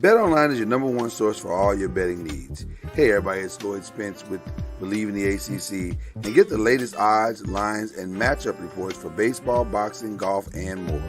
BetOnline is your number one source for all your betting needs. Hey everybody, it's Lloyd Spence with BLEAV in the ACC, and get the latest odds, lines, and matchup reports for baseball, boxing, golf, and more.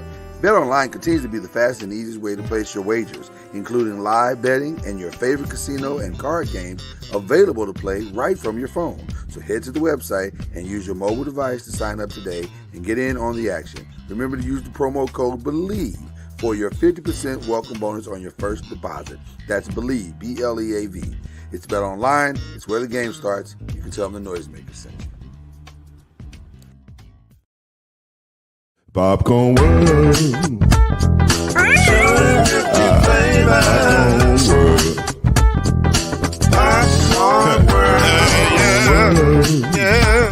BetOnline continues to be the fastest and easiest way to place your wagers, including live betting and your favorite casino and card games available to play right from your phone. So head to the website and use your mobile device to sign up today and get in on the action. Remember to use the promo code BLEAV for your 50% welcome bonus on your first deposit. That's BLEAV, B-L-E-A-V. It's BetOnline. It's where the game starts. You can tell them the noisemaker sent you. Popcorn World. Popcorn World. Yeah.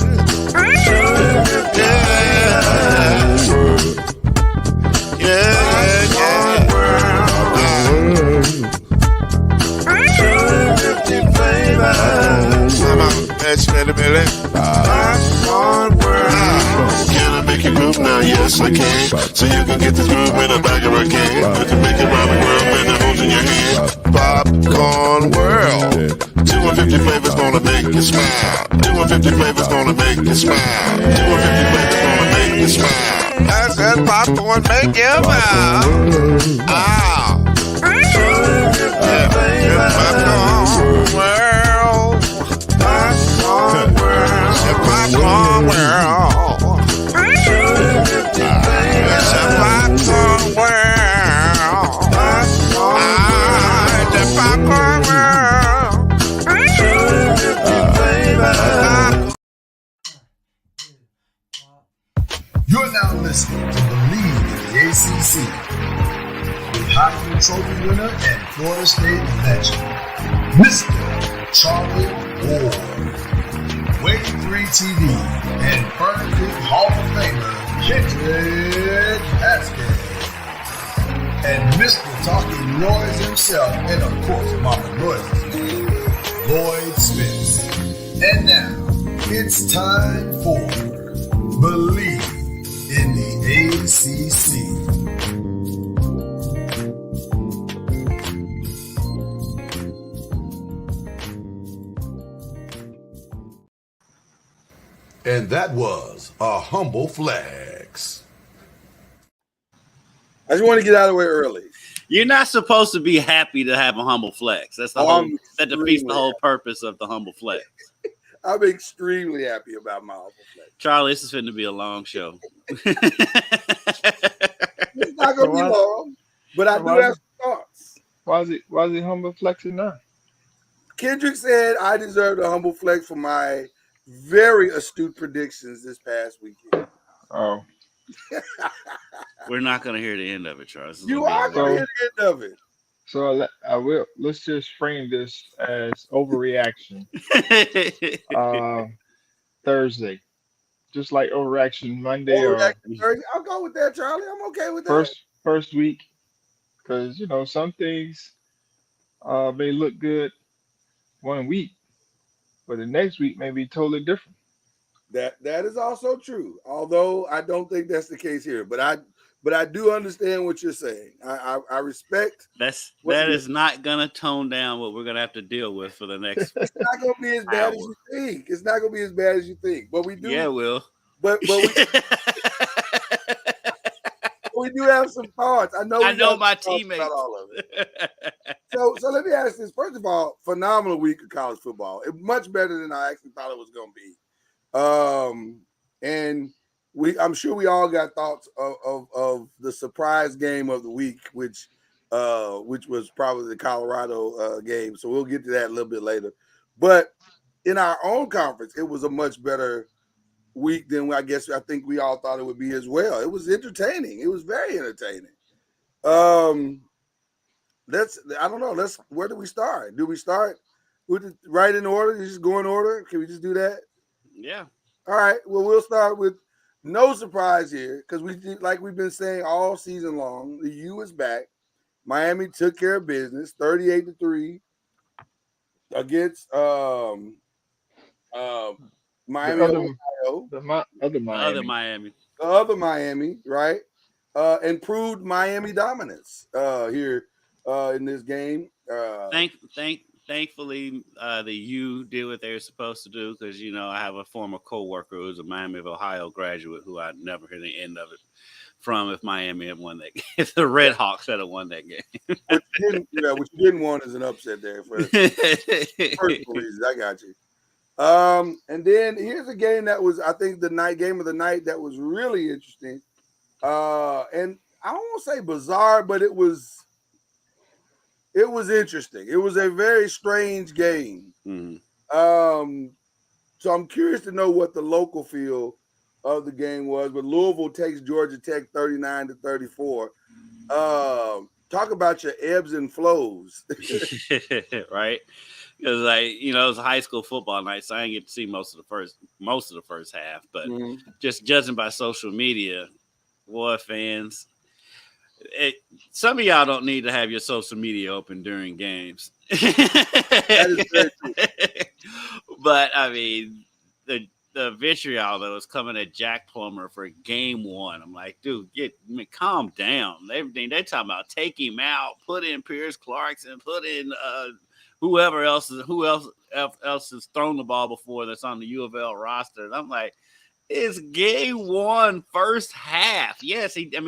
Can I make you move now? Yes, I can. So you can get this movement in back of a can. But you make it around the world when it holds in your hand. Popcorn World. 250 flavors gonna make you smile. 250 flavors gonna make you smile. 250 flavors gonna make you smile. I said popcorn make you smile. Ah. Popcorn World. Popcorn World. Popcorn World. You're now listening to BLEAV in the ACC with Heisman Trophy winner and Florida State legend, Mr. Charlie Ward, Wave 3 TV, and Ferguson Hall of Famer Kendrick Haskins, and Mr. Talking Noise himself, and of course Mama Noise's name, Lloyd Spence. And now, it's time for BLEAV in the ACC. And that was a humble flex. I just want to get out of the way early. You're not supposed to be happy to have a humble flex. That's that defeats the whole purpose of the humble flex. I'm extremely happy about my humble flex. Charlie, this is going to be a long show. It's not going to be long, but I do have some thoughts. Why is he humble flexing now? Kendrick said I deserved a humble flex for my very astute predictions this past weekend. Oh. We're not going to hear the end of it, Charles. You are going to hear the end of it. So I will. Let's just frame this as overreaction. Thursday, just like overreaction Monday Thursday. I'll go with that, Charlie. I'm okay with that. First week, because some things may look good one week, but the next week may be totally different. That is also true. Although I don't think that's the case here, but I do understand what you're saying. I respect. That is not gonna tone down what we're gonna have to deal with for the next. It's not gonna be as bad as you think. It's not gonna be as bad as you think. But we do. Yeah, it will. But we do have some thoughts. I know my teammates. About all of it. So let me ask this. First of all, phenomenal week of college football. Much better than I actually thought it was gonna be. And I'm sure we all got thoughts of the surprise game of the week, which was probably the Colorado game. So we'll get to that a little bit later. But in our own conference, it was a much better week than I think we all thought it would be as well. It was entertaining. It was very entertaining. I don't know. Where do we start? Do we start with it right in order? You just go in order? Can we just do that? Yeah. All right. Well, we'll start with no surprise here because like we've been saying all season long, the U is back. Miami took care of business, 38-3 against Miami, The other Miami, right? And proved Miami dominance here in this game. Thankfully, the U did what they were supposed to do because I have a former coworker who's a Miami of Ohio graduate who I'd never hear the end of it from if Miami had won that game. If the Red Hawks had won that game. What you didn't want is an upset there for personal reasons. I got you. And then here's a game that was, I think, the game of the night that was really interesting. And I don't want to say bizarre, but it was interesting. It was a very strange game. Mm-hmm. So I'm curious to know what the local feel of the game was. But Louisville takes Georgia Tech 39-34. Talk about your ebbs and flows. Right? Because it was a high school football night, so I didn't get to see most of the first half. But just judging by social media, boy, fans, some of y'all don't need to have your social media open during games. That is very true. But I mean, the vitriol that was coming at Jack Plummer for game one, I'm like, dude, calm down. They talking about take him out, put in Pierce Clarkson, put in whoever else has thrown the ball before that's on the U of L roster. And I'm like, it's game one, first half. Yes, he did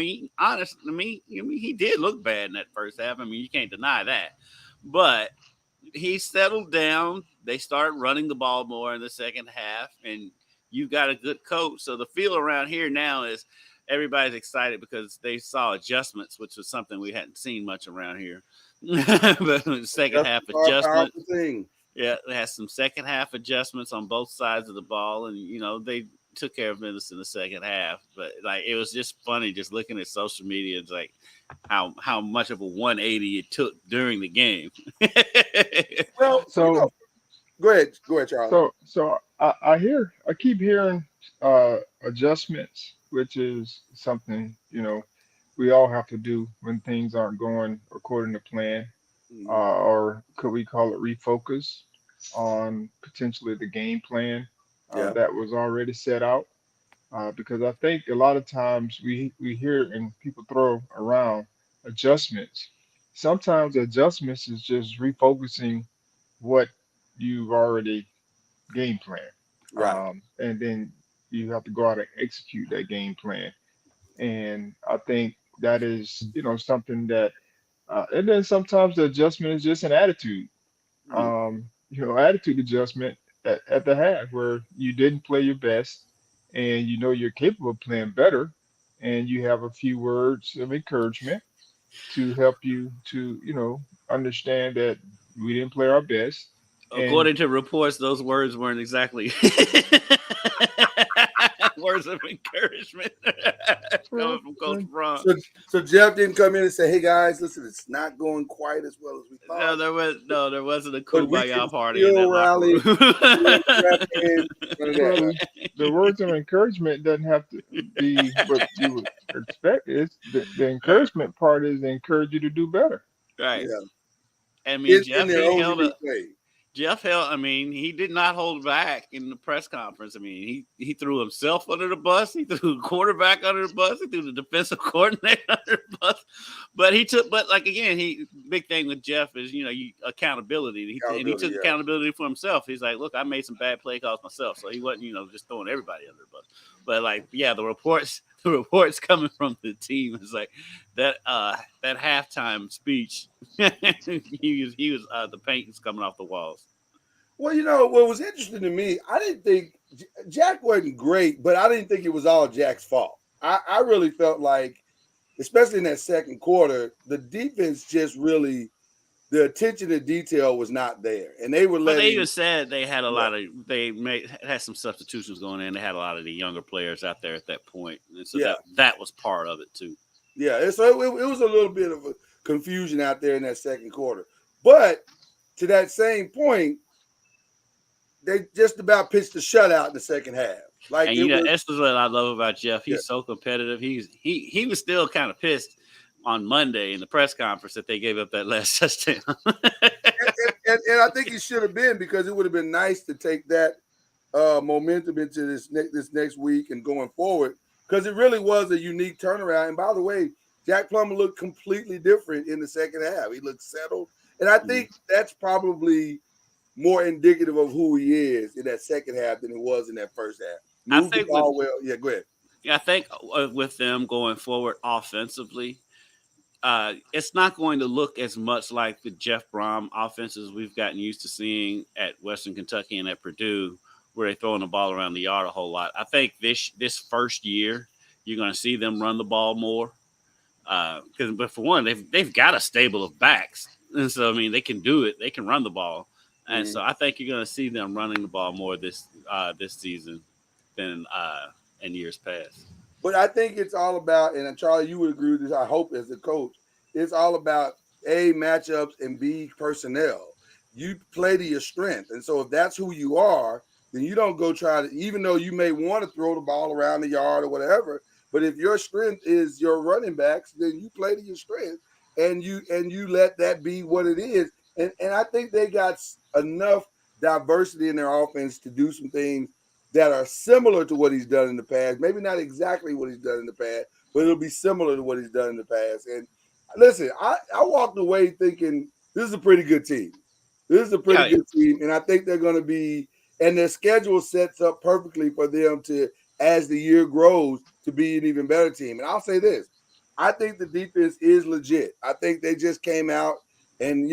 look bad in that first half. I mean, you can't deny that. But he settled down. They started running the ball more in the second half, and you got a good coach. So the feel around here now is everybody's excited because they saw adjustments, which was something we hadn't seen much around here. But the second half adjustment. Yeah, it has some second half adjustments on both sides of the ball, and they took care of business in the second half. But it was just funny just looking at social media. It's like how much of a 180 it took during the game. Well, so go ahead, Charles. So I keep hearing adjustments, which is something we all have to do when things aren't going according to plan, or could we call it refocus on potentially the game plan that was already set out? Because I think a lot of times we hear and people throw around adjustments. Sometimes adjustments is just refocusing what you've already game planned. Right. And then you have to go out and execute that game plan. And I think that is, something that, and then sometimes the adjustment is just an attitude, attitude adjustment at the half where you didn't play your best and you're capable of playing better, and you have a few words of encouragement to help you to, understand that we didn't play our best. According to reports, those words weren't exactly words of encouragement coming from Coach Braun. So Jeff didn't come in and say, "Hey guys, listen, it's not going quite as well as we thought." There wasn't a kumbaya party in that rally. The words of encouragement doesn't have to be what you would expect. It's the encouragement part is to encourage you to do better. Right. Yeah. I mean, Jeff held. I mean, he did not hold back in the press conference. I mean, he threw himself under the bus. He threw the quarterback under the bus. He threw the defensive coordinator under the bus. But big thing with Jeff is accountability. And he took accountability for himself. He's like, look, I made some bad play calls myself, so he wasn't just throwing everybody under the bus. But the reports coming from the team is like that halftime speech. he was the paint was coming off the walls. Well, what was interesting to me, I didn't think Jack wasn't great, but I didn't think it was all Jack's fault. I really felt like, especially in that second quarter, the defense just really, the attention to detail was not there, and they were letting. But they even said they had had some substitutions going in. They had a lot of the younger players out there at that point, and so that was part of it too. Yeah, so it was a little bit of a confusion out there in that second quarter, but to that same point, they just about pitched a shutout in the second half. That's what I love about Jeff. He's so competitive. He was still kind of pissed on Monday in the press conference that they gave up that last touchdown. and I think he should have been, because it would have been nice to take that momentum into this next week and going forward, because it really was a unique turnaround. And by the way, Jack Plummer looked completely different in the second half. He looked settled. And I think that's probably more indicative of who he is in that second half than it was in that first half. Moved the ball well. Yeah, go ahead. I think with them going forward offensively, it's not going to look as much like the Jeff Brom offenses we've gotten used to seeing at Western Kentucky and at Purdue, where they're throwing the ball around the yard a whole lot. I think this first year you're going to see them run the ball more. But for one, they've got a stable of backs, and so I mean they can do it. They can run the ball, and so I think you're going to see them running the ball more this season than in years past. But I think it's all about, and Charlie, you would agree with this, I hope, as a coach, it's all about A, matchups, and B, personnel. You play to your strength. And so if that's who you are, then you don't go try to, even though you may want to throw the ball around the yard or whatever, but if your strength is your running backs, then you play to your strength and you let that be what it is. And I think they got enough diversity in their offense to do some things that are similar to what he's done in the past. Maybe not exactly what he's done in the past, but it'll be similar to what he's done in the past. And listen, I walked away thinking this is a pretty good team. This is a pretty good team, and I think they're going to be – and their schedule sets up perfectly for them to, as the year grows, to be an even better team. And I'll say this. I think the defense is legit. I think they just came out and,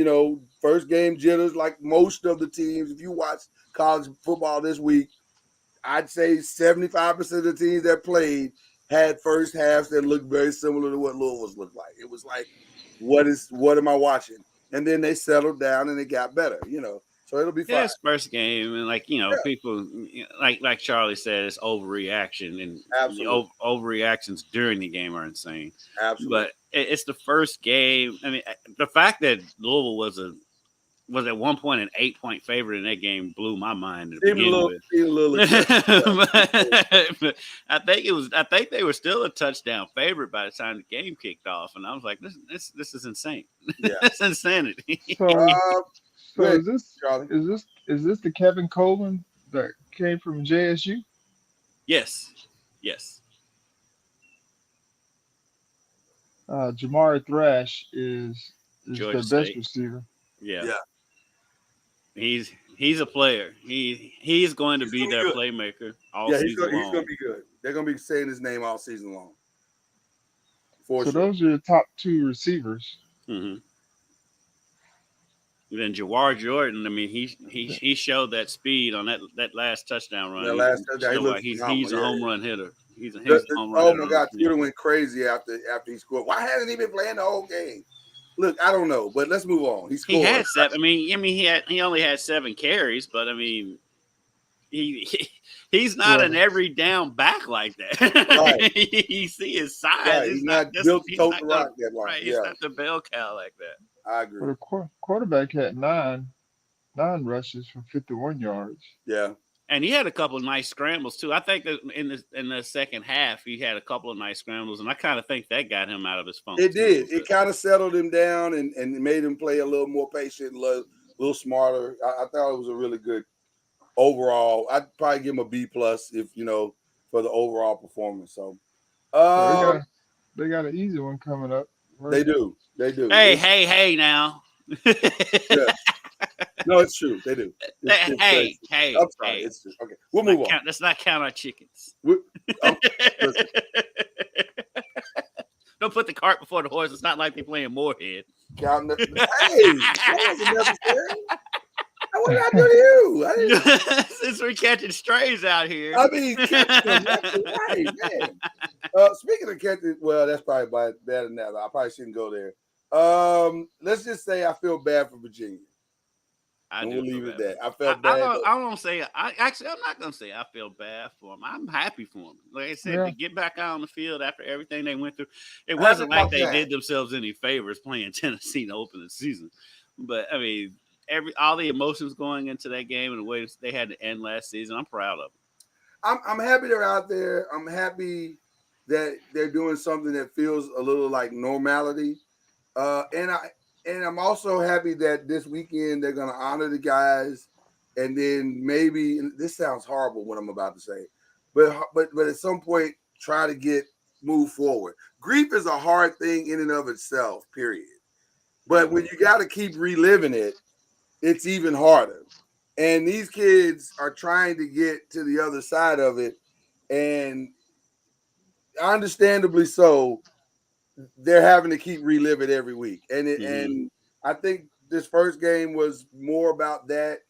first game jitters like most of the teams. If you watch college football this week, I'd say 75% of the teams that played had first halves that looked very similar to what Louisville's looked like. It was like, what am I watching? And then they settled down and it got better, So it'll be fun. Yeah, it's first game, and people like Charlie said, it's overreaction, and overreactions during the game are insane. Absolutely. But it's the first game. I mean, the fact that Louisville was at one point an 8-point favorite in that game blew my mind to begin with. But I think they were still a touchdown favorite by the time the game kicked off, and I was like, this is insane. Yeah. It's insanity. So is this the Kevin Coleman that came from JSU? Yes. Jamari Thrash is Georgia the State best receiver. Yeah. He's a player. He's going to be their playmaker all season long. He's going to be good. They're going to be saying his name all season long. Those are the top two receivers. Mm-hmm. Then Jawar Jordan, I mean, he showed that speed on that last touchdown run. That last touchdown, he's a home run hitter. He's a home run hitter. Oh my God, Twitter went crazy after he scored. Why hasn't he been playing the whole game? Look, I don't know, but let's move on. He scored. He had 7. I mean, he only had 7 carries, but I mean, he's not an every down back like that. Right. You see his size. Right. He's not built to tote the rock that long. Right. He's not the bell cow like that. I agree. But the quarterback had 9 rushes for 51 yards. Yeah. And he had a couple of nice scrambles too. I think that in the second half, he had a couple of nice scrambles, and I kind of think that got him out of his funk. It did. It kind of settled him down and made him play a little more patient, a little smarter. I thought it was a really good overall. I'd probably give him a B+ if for the overall performance. So, they got an easy one coming up. They do. Hey now. Yeah. No, it's true. They do. Hey. I'm sorry. It's just, okay. We'll move on. Let's not count our chickens. Don't put the cart before the horse. It's not like they're playing Moorhead. Hey, that wasn't necessary. What did I do to you? Since we're catching strays out here. I mean, catching them. Right, man. Speaking of catching, well, that's probably bad enough. I probably shouldn't go there. Let's just say I feel bad for Virginia. We'll leave it at that. I felt bad. I'm not going to say I feel bad for him. I'm happy for him. Like I said, to get back out on the field after everything they went through, it wasn't like they did themselves any favors playing Tennessee to open the season. But, I mean, all the emotions going into that game and the way they had to end last season, I'm proud of them. I'm happy they're out there. I'm happy that they're doing something that feels a little like normality. And I'm also happy that this weekend they're going to honor the guys, and then maybe, and this sounds horrible what I'm about to say, but at some point try to get move forward. Grief is a hard thing in and of itself, period. But when you got to keep reliving it, it's even harder. And these kids are trying to get to the other side of it. And understandably so, they're having to keep relive it every week. And I think this first game was more about that.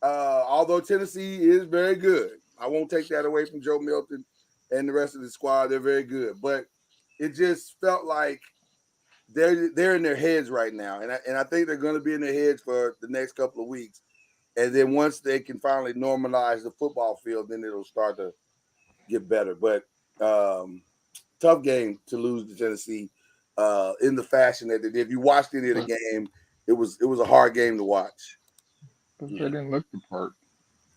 Although Tennessee is very good, I won't take that away from Joe Milton and the rest of the squad. They're very good, but it just felt like they're in their heads right now, and I think they're going to be in their heads for the next couple of weeks. And then once they can finally normalize the football field, then it'll start to get better. But tough game to lose to Tennessee in the fashion that they did. If you watched any of the game, it was a hard game to watch. But they didn't look the part.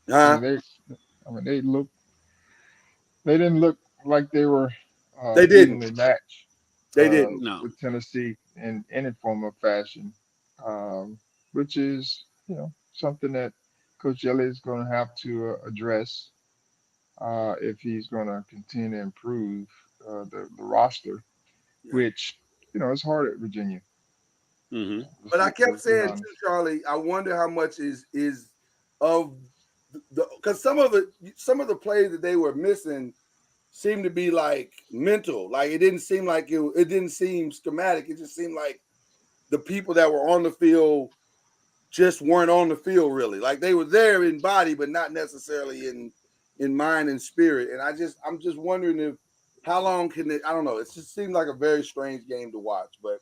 Huh? They didn't look like they were They didn't. evenly matched. They didn't. No. With Tennessee in any form of fashion, which is something that Coach Elliott is going to have to address if he's going to continue to improve the roster, which is hard at Virginia. But I kept saying too, Charlie, I wonder how much is of the because some of the plays that they were missing seemed to be like mental. Like it didn't seem like it didn't seem schematic. It just seemed like the people that were on the field just weren't on the field really. Like they were there in body, but not necessarily in mind and spirit. And I'm just wondering if how long can it? I don't know. It just seemed like a very strange game to watch, but.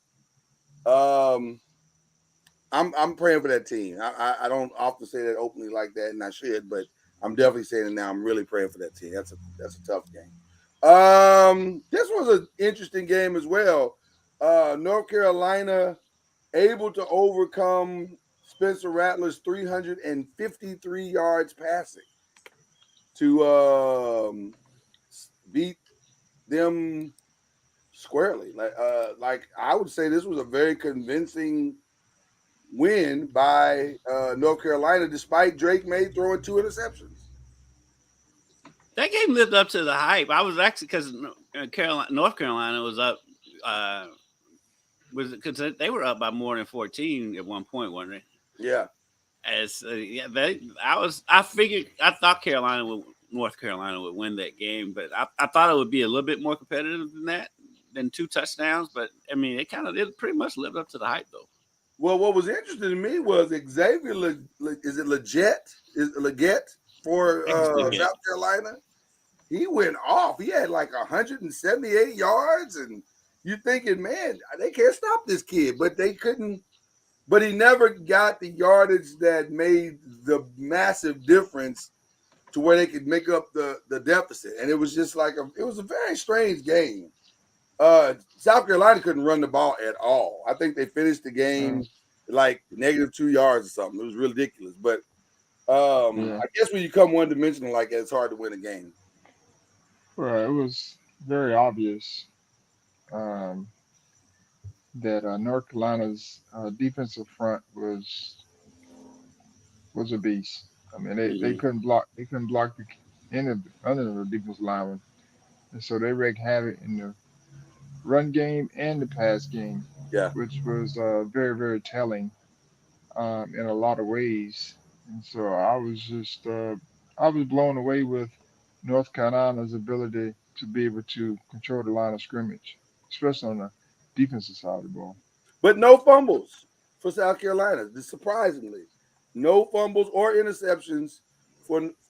I'm praying for that team. I don't often say that openly like that, and I should, but I'm definitely saying it now. I'm really praying for that team. That's a tough game. This was an interesting game as well. North Carolina able to overcome Spencer Rattler's 353 yards passing to beat them squarely. Like I would say this was a very convincing win by North Carolina, despite Drake May throwing 2 interceptions. That game lived up to the hype. I was actually because North Carolina was up. Was because they were up by more than 14 at one point, weren't they? Yeah. I thought North Carolina would win that game, but I thought it would be a little bit more competitive than 2 touchdowns. But I mean, it pretty much lived up to the hype though. Well, what was interesting to me was Xavier Legette for South Carolina. He went off. He had like 178 yards, and you're thinking, man, they can't stop this kid, but they couldn't. But he never got the yardage that made the massive difference to where they could make up the deficit. And it was just like it was a very strange game. South Carolina couldn't run the ball at all. I think they finished the game like -2 yards or something. It was ridiculous. But I guess when you come one-dimensional like that, it's hard to win a game. Well, it was very obvious that North Carolina's defensive front was a beast. I mean, they couldn't block. They couldn't block the end of the defensive lineman, and so they wreaked havoc in the run game and the pass game, which was very, very telling in a lot of ways. And so I was just I was blown away with North Carolina's ability to be able to control the line of scrimmage, especially on the defensive side of the ball. But no fumbles for South Carolina, surprisingly. No fumbles or interceptions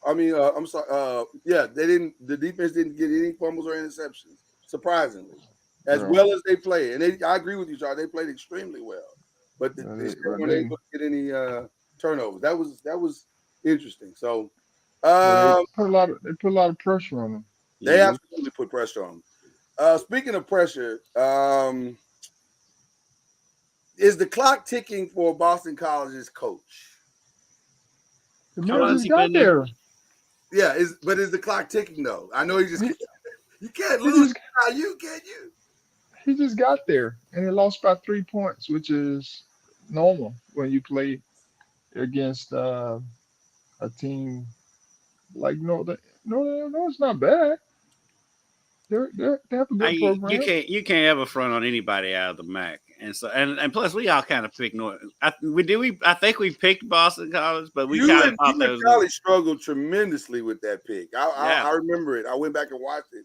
I'm sorry. They didn't. The defense didn't get any fumbles or interceptions, surprisingly. As well as they played, and I agree with you, Charles. They played extremely well, but they weren't able to get any turnovers. That was interesting. So they put a lot of pressure on them. They absolutely put pressure on them. Speaking of pressure, is the clock ticking for Boston College's coach? The man just got there. Yeah, but is the clock ticking though? I know you can't lose. Can you? He just got there, and he lost by 3 points, which is normal when you play against a team like no, it's not bad. they have a good program. You can't ever front on anybody out of the MAC, and so and plus we all kind of picked North. I think we picked Boston College, but we kind of thought you that and was Charlie struggled tremendously with that pick. I remember it. I went back and watched it.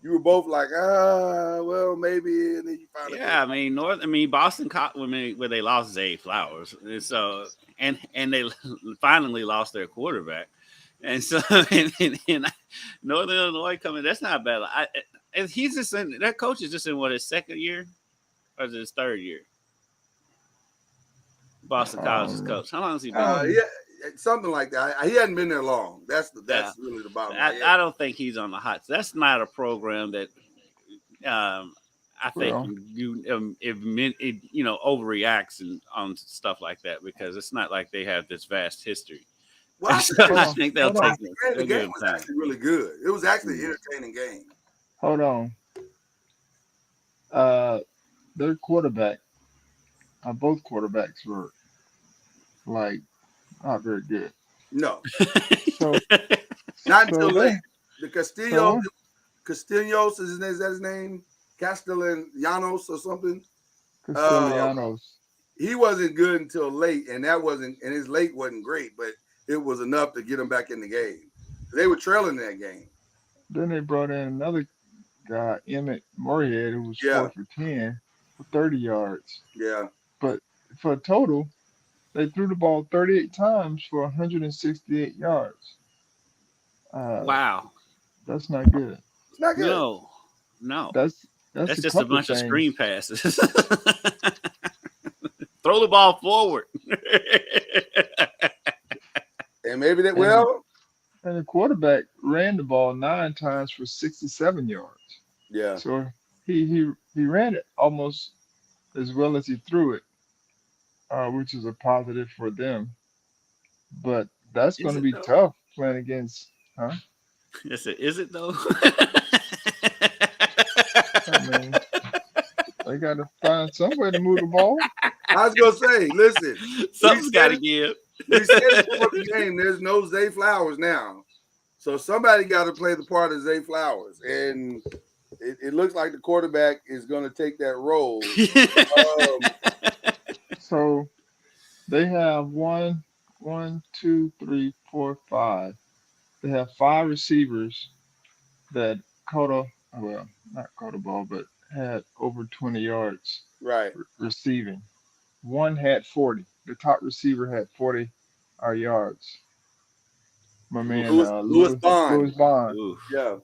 You were both like, well, maybe, and then you finally. yeah. I mean Boston where they lost Zay Flowers, and so and they finally lost their quarterback. And so, and Northern Illinois coming, that's not bad. And he's just that coach is just in what, his second year or is it his third year? Boston College's coach. How long has he been? Yeah, something like that. He hadn't been there long. That's really the bottom line. I don't think he's on the hot. That's not a program that I think you overreacts on stuff like that, because it's not like they have this vast history. Well, I think they'll take it. The game was actually really good. It was actually an entertaining game. Hold on. Their quarterback, both quarterbacks were like not very good. No. So not until late. The Castellanos is that his name? Castellanos or something. Castellanos. He wasn't good until late, and his late wasn't great, but it was enough to get him back in the game. They were trailing that game. Then they brought in another guy, Emmett Moorhead, who was 4 for 10 for 30 yards. Yeah. But for a total, they threw the ball 38 times for 168 yards. Wow. That's not good. It's not good. No. That's just a bunch of screen passes. Throw the ball forward. And maybe that and the quarterback ran the ball 9 times for 67 yards. Yeah. So he ran it almost as well as he threw it, which is a positive for them. But that's going to be tough playing against, huh? Is it though? I mean, they got to find some way to move the ball. I was going to say, listen. Something's got to give. We said before the game, there's no Zay Flowers now. So somebody got to play the part of Zay Flowers. And it looks like the quarterback is going to take that role. So they have 1, 2, 3, 4, 5. They have 5 receivers that not caught a ball, but had over 20 yards receiving. One had 40. The top receiver had 40 yards. My man, Louis Bond. Oof. Yeah.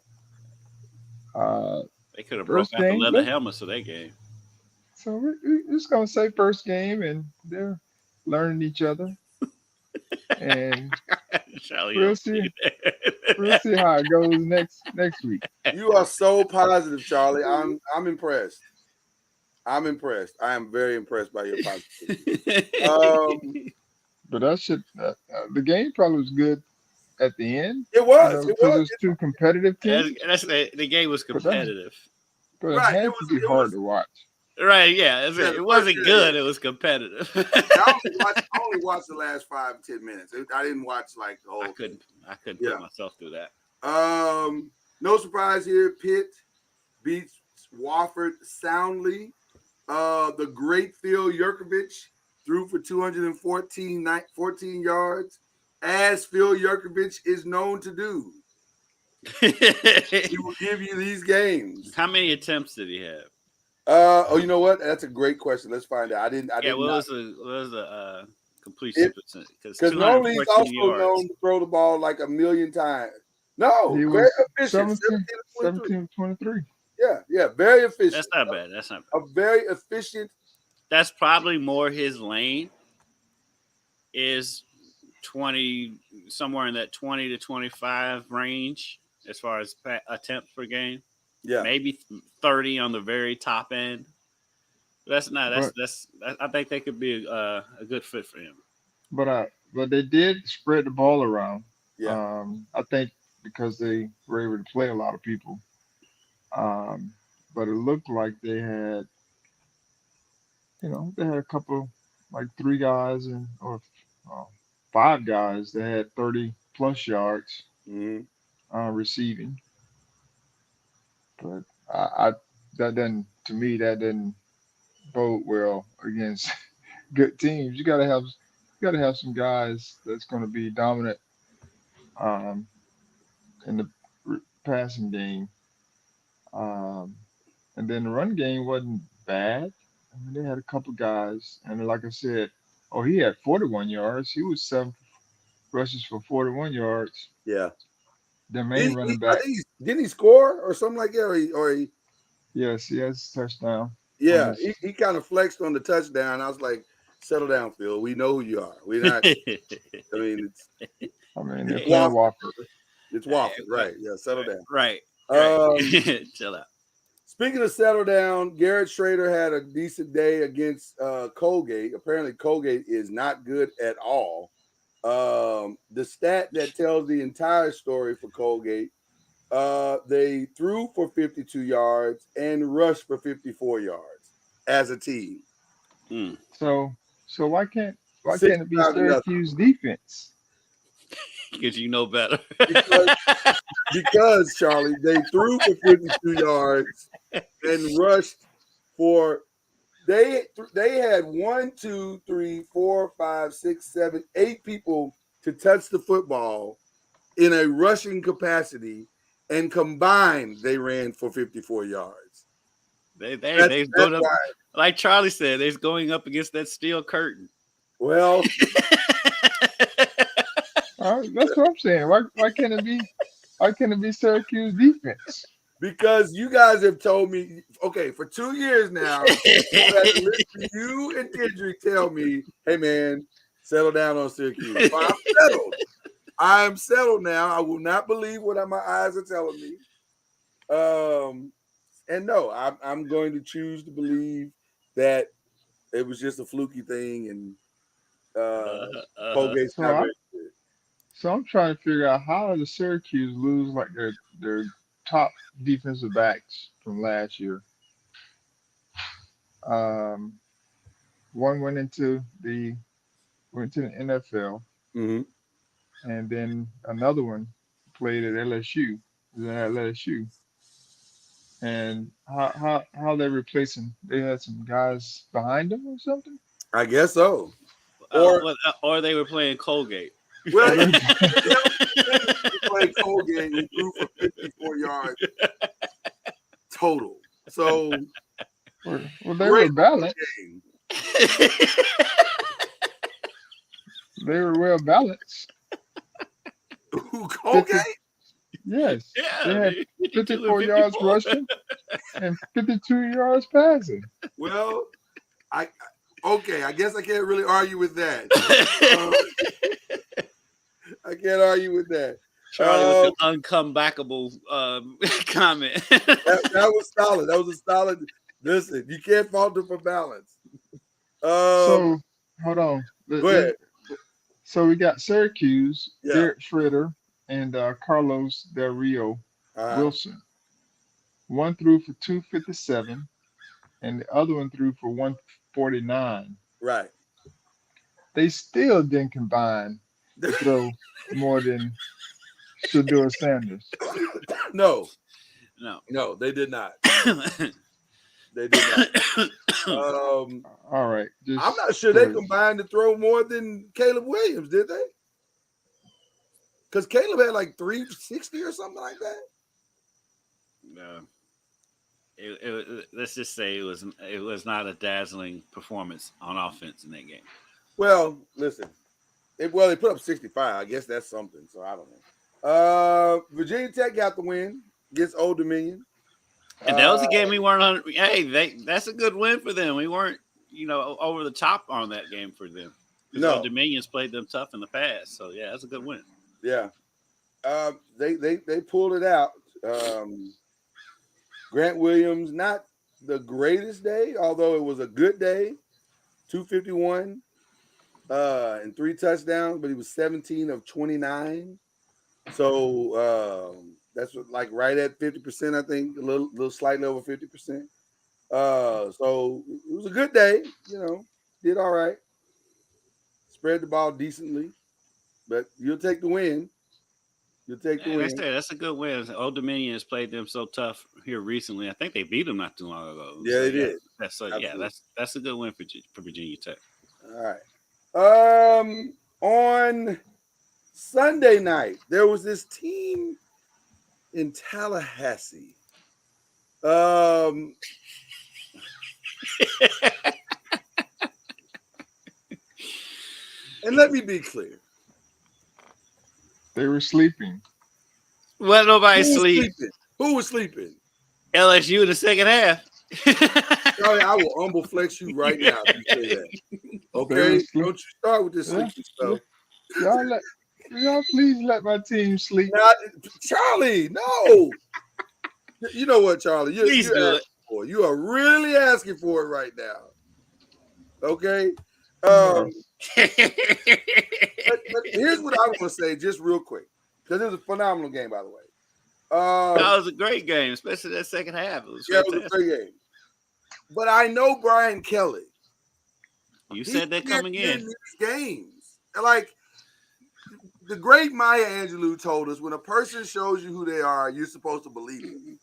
They could have broke out the leather helmets of that game. So we're just going to say first game, and they're learning each other. And we'll see how it goes next week. You are so positive, Charlie. I'm impressed. I am very impressed by your positivity. But the game probably was good at the end. It was. It was two competitive teams. The game was competitive. But it had to be hard to watch. Right, yeah. It wasn't good. It was competitive. I only watched the last 5-10 minutes. I didn't watch like the whole. I couldn't put myself through that. No surprise here. Pitt beats Wofford soundly. The great Phil Yurkovich threw for 214 yards, as Phil Yurkovich is known to do. He will give you these games. How many attempts did he have? You know what? That's a great question. Let's find out. What was the completion percent? Because normally he's also known to throw the ball like a million times. No, he very was efficient. 17-23. Yeah, very efficient. That's not bad. A very efficient. That's probably more his lane. Is 20 somewhere in that 20 to 25 range as far as attempts per game. Yeah, maybe 30 on the very top end. I think they could be a good fit for him. But they did spread the ball around. Yeah, I think because they were able to play a lot of people. But it looked like they had, a couple, like 3 guys or 5 guys that had 30 plus yards receiving. But I that doesn't to me that didn't bode well against good teams. You gotta have some guys that's going to be dominant um, in the passing game. Um, and then the run game wasn't bad. I mean, they had a couple guys, and like I said, oh, he had 41 yards. He was 7 rushes for 41 yards. Yeah. Their main running I back, think didn't he score or something like that? Or he yes, he has a touchdown on yeah, his. he kind of flexed on the touchdown. I was like, settle down, Phil. We know who you are. We're not. I mean, I mean, they're it's playing Wofford. Walker. It's Wofford, right? Yeah, settle down. Right. Um, Chill out. Speaking of settle down, Garrett Schrader had a decent day against Colgate. Apparently, Colgate is not good at all. The stat that tells the entire story for Colgate, they threw for 52 yards and rushed for 54 yards as a team. So why can't it be 65-0. Syracuse defense? Because you know better. Because Charlie, they threw for 52 yards and rushed for they had 1, 2, 3, 4, 5, 6, 7, 8 people to touch the football in a rushing capacity, and combined they ran for 54 yards. They're That's going up, why. like Charlie said, they're going up against that steel curtain. Well, That's what I'm saying. Why can't it be Syracuse defense? because you guys have told me, okay, for 2 years now, I've had to listen to you and Kendrick tell me, hey man, settle down on Syracuse. Well, I'm settled. I'm settled now. I will not believe what my eyes are telling me. And no, I'm going to choose to believe that it was just a fluky thing, and Colgate's So not I'm very good. so I'm trying to figure out how did Syracuse lose like their top defensive backs from last year. Um, one went to the NFL, Mm-hmm. and then another one played at LSU. Was at LSU. And how they replacing? They had some guys behind them or something. I guess so. Or they were playing Colgate. well, he played Colgate who threw for 54 yards total. So Well, they great were balanced. game. They were well balanced. Who, Colgate? Yes, Yeah, they had 54 yards rushing and 52 yards passing. Well, I guess I can't really argue with that. I can't argue with that. Charlie with the uncomebackable comment. That was solid. That was a solid. Listen, you can't fault them for balance. So hold on. Go ahead. So we got Syracuse, Yeah. Garrett Schroeder, and Carlos Del Rio Wilson. One threw for 257, and the other one threw for 149. Right. They still didn't combine to throw more than Shedeur Sanders. No, they did not. They did not. All right. I'm not sure they combined to throw more than Caleb Williams, did they? Because Caleb had like 360 or something like that. No. Let's just say it was not a dazzling performance on offense in that game. Well, listen. They put up 65. I guess that's something. So I don't know. Virginia Tech got the win against Old Dominion. And that was a game we weren't on. Hey, that's a good win for them. We weren't, over the top on that game for them. No, Old Dominion's played them tough in the past. So yeah, that's a good win. Yeah, they pulled it out. Grant Williams, not the greatest day, although it was a good day. 251 and 3 touchdowns, but he was 17 of 29. So that's like right at 50%, I think, a little slightly over 50%. So it was a good day, did all right. Spread the ball decently, but you'll take the win. You take the And win. that's a good win. Old Dominion has played them so tough here recently. I think they beat them not too long ago. Yeah, they did. That's a good win for Virginia Tech. All right. On Sunday night, there was this team in Tallahassee. And let me be clear. They were sleeping. Well, nobody sleep. Who was sleeping? LSU in the second half. Charlie, I will humble flex you right now if you say that. Okay? Don't you start with this sleeping stuff. Y'all please let my team sleep. Charlie, no. You know what, Charlie? Please do it. You are really asking for it right now. Okay? But here's what I want to say just real quick. Because it was a phenomenal game, by the way. That was a great game, especially that second half. It was a great game. But I know Brian Kelly. You said that coming in. These games. Like the great Maya Angelou told us, when a person shows you who they are, you're supposed to believe it.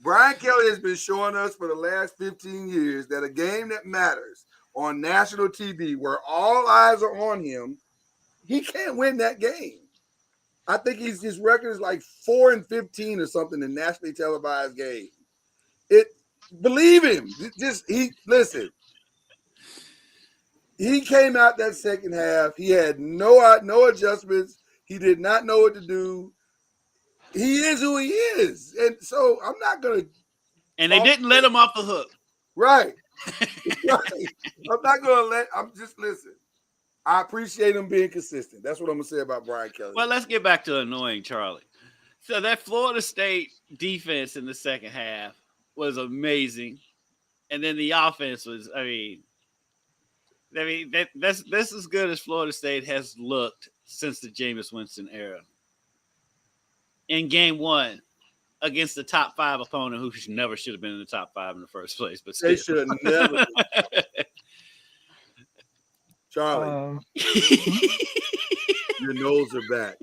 Brian Kelly has been showing us for the last 15 years that a game that matters on national TV, where all eyes are on him, he can't win that game. I think his record is like 4-15 or something in nationally televised games. Believe him. Listen. He came out that second half. He had no adjustments. He did not know what to do. He is who he is. And so I'm not going to. And they didn't let him off the hook. Right. Right. I'm not going to listen. I appreciate him being consistent. That's what I'm going to say about Brian Kelly. Well, let's get back to annoying Charlie. So that Florida State defense in the second half was amazing. And then the offense was, that's as good as Florida State has looked since the Jameis Winston era. In game one, against the top 5 opponent who never should have been in the top 5 in the first place. But they should have never. Charlie, your nose are back.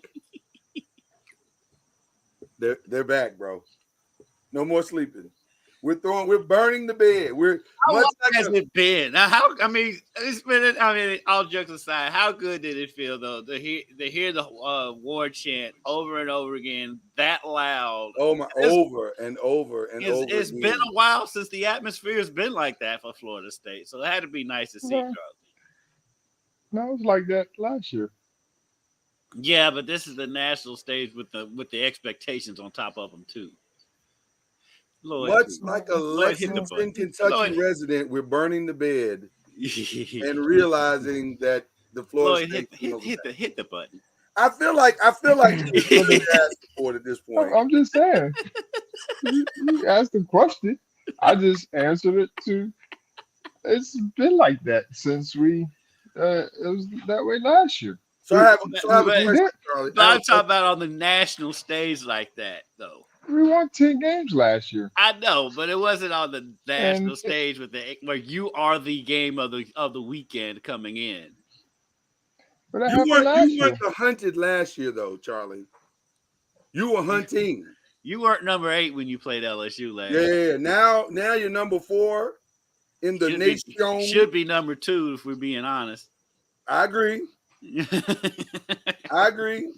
They're back, bro. No more sleeping. We're burning the bed. How long has it been? Now, it's been. All jokes aside, how good did it feel though to hear the war chant over and over again that loud? Oh my! Over and over and over. It's been a while since the atmosphere has been like that for Florida State, so it had to be nice to see. Charlie. No, it was like that last year. Yeah, but this is the national stage with the expectations on top of them too. Much like a Lexington, Kentucky resident, we're burning the bed and realizing that the Florida State hit the button. I feel like you're asking for it at this point. I'm just saying. You asked the question. I just answered it too. It's been like that since it was that way last year. So I have a question, Charlie. But I'm talking about on the national stage like that, though. We won 10 games last year. I know, but it wasn't on the national stage where you are the game of the weekend coming in. But that happened last year. You weren't the hunted last year, though, Charlie. You were hunting. You weren't number 8 when you played LSU last year. Yeah, now you're number 4 in the nation. Should be number 2 if we're being honest. I agree. I agree.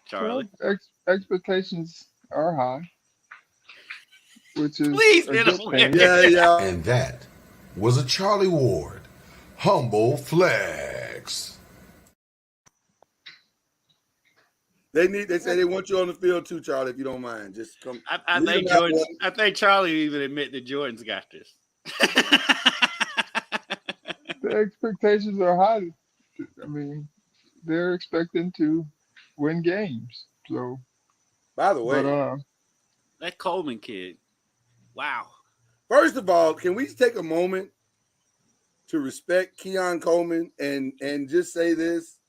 Charlie. Well, expectations are high, which is please, yeah. And that was a Charlie Ward humble flex. They say they want you on the field too, Charlie. If you don't mind, just come. I think Charlie even admit that Jordan's got this. The expectations are high. They're expecting to win games. So, by the way, that Coleman kid, wow. First of all, can we take a moment to respect Keon Coleman and just say this?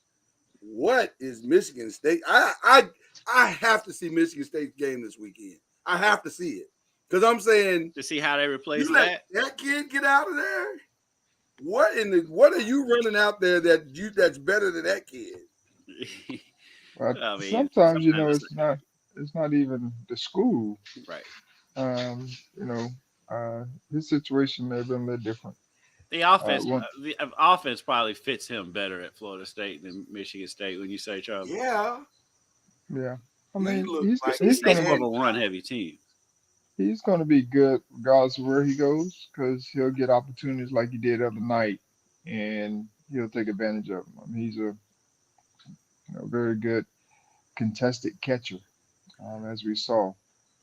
What is Michigan State? I have to see Michigan State's game this weekend. I have to see it because I'm saying to see how they replace that kid get out of there. What are you running out there that's better than that kid? But I mean, sometimes, sometimes it's not even the school. right. You know, his situation may have been a little different. Well, The offense probably fits him better at Florida State than Michigan State. When you say Charlie, Yeah, yeah. I he mean, looked like Michigan he's State's gonna more of man. a run heavy team. he's gonna be good regardless of where he goes because he'll get opportunities like he did the other night, and he'll take advantage of them. I mean, he's a very good contested catcher, as we saw.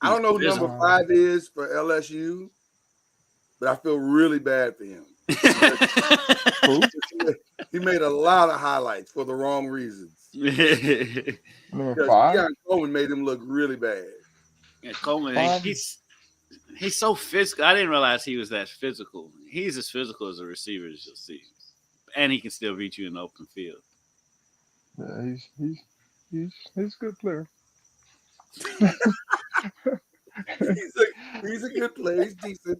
I He's don't know who number physical. 5 is for LSU, but I feel really bad for him. Who? He made a lot of highlights for the wrong reasons. Number Because 5? Keon Coleman made him look really bad. Yeah, Coleman, 5? he's so physical. I didn't realize he was that physical. He's as physical as a receiver as you'll see, and he can still beat you in the open field. Yeah, he's a good player. He's a good player. He's decent.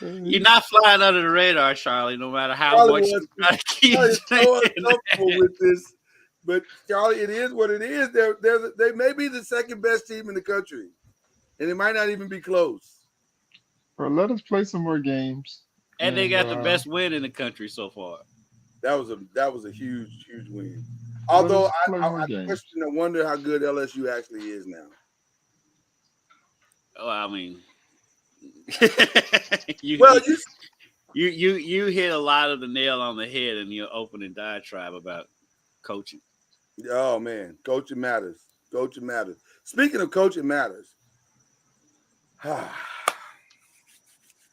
You're not flying under the radar, Charlie. No matter how Charlie much was you try to keep Charlie's so saying uncomfortable with this, but Charlie, it is what it is. They may be the second best team in the country, and it might not even be close. Well, let us play some more games. and they And got the best win in the country so far. That was a huge win. let Although us play more I games. question and wonder how good LSU actually is now. Oh, I mean, Well, you hit a lot of the nail on the head in your opening diatribe about coaching. oh man, coaching matters. Coaching matters. Speaking of coaching matters,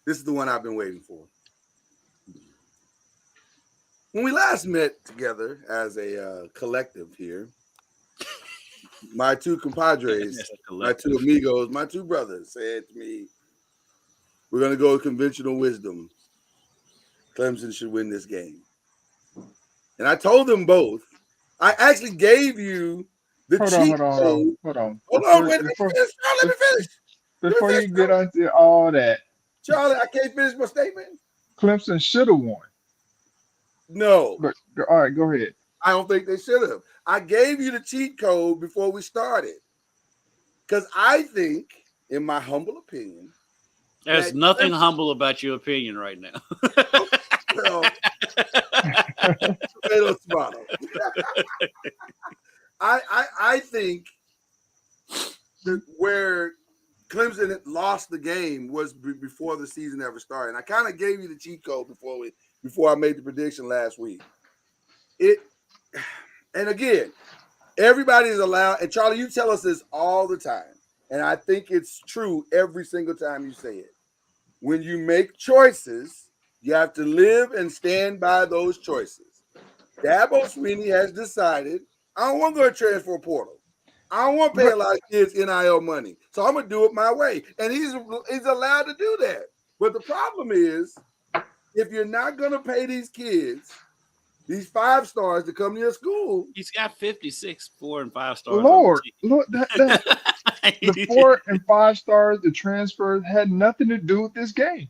this is the one I've been waiting for. When we last met together as a collective here, my two compadres, That's a my collective. two amigos, my two brothers said to me, we're going to go with conventional wisdom. Clemson should win this game. And I told them both. I actually gave you the cheat code. Hold on. Hold on, wait, let me finish. Before you get onto all that, Charlie, I can't finish my statement. Clemson should have won. No, But all right, go ahead. I don't think they should have. I gave you the cheat code before we started. Because I think, in my humble opinion, There's nothing humble about your opinion right now. well, tomato. I think that where Clemson lost the game was before the season ever started. And I kind of gave you the cheat code before I made the prediction last week. And again, everybody is allowed, and Charlie, you tell us this all the time, and I think it's true every single time you say it. When you make choices, you have to live and stand by those choices. Dabo Sweeney has decided, I don't want to go to transfer portal. I don't want to pay a lot of kids NIL money. So I'm going to do it my way. And he's allowed to do that. But the problem is, if you're not going to pay these kids, these 5 stars to come to your school. He's got 56 4 and 5 stars. Lord, the 4 and 5 stars, the transfers had nothing to do with this game.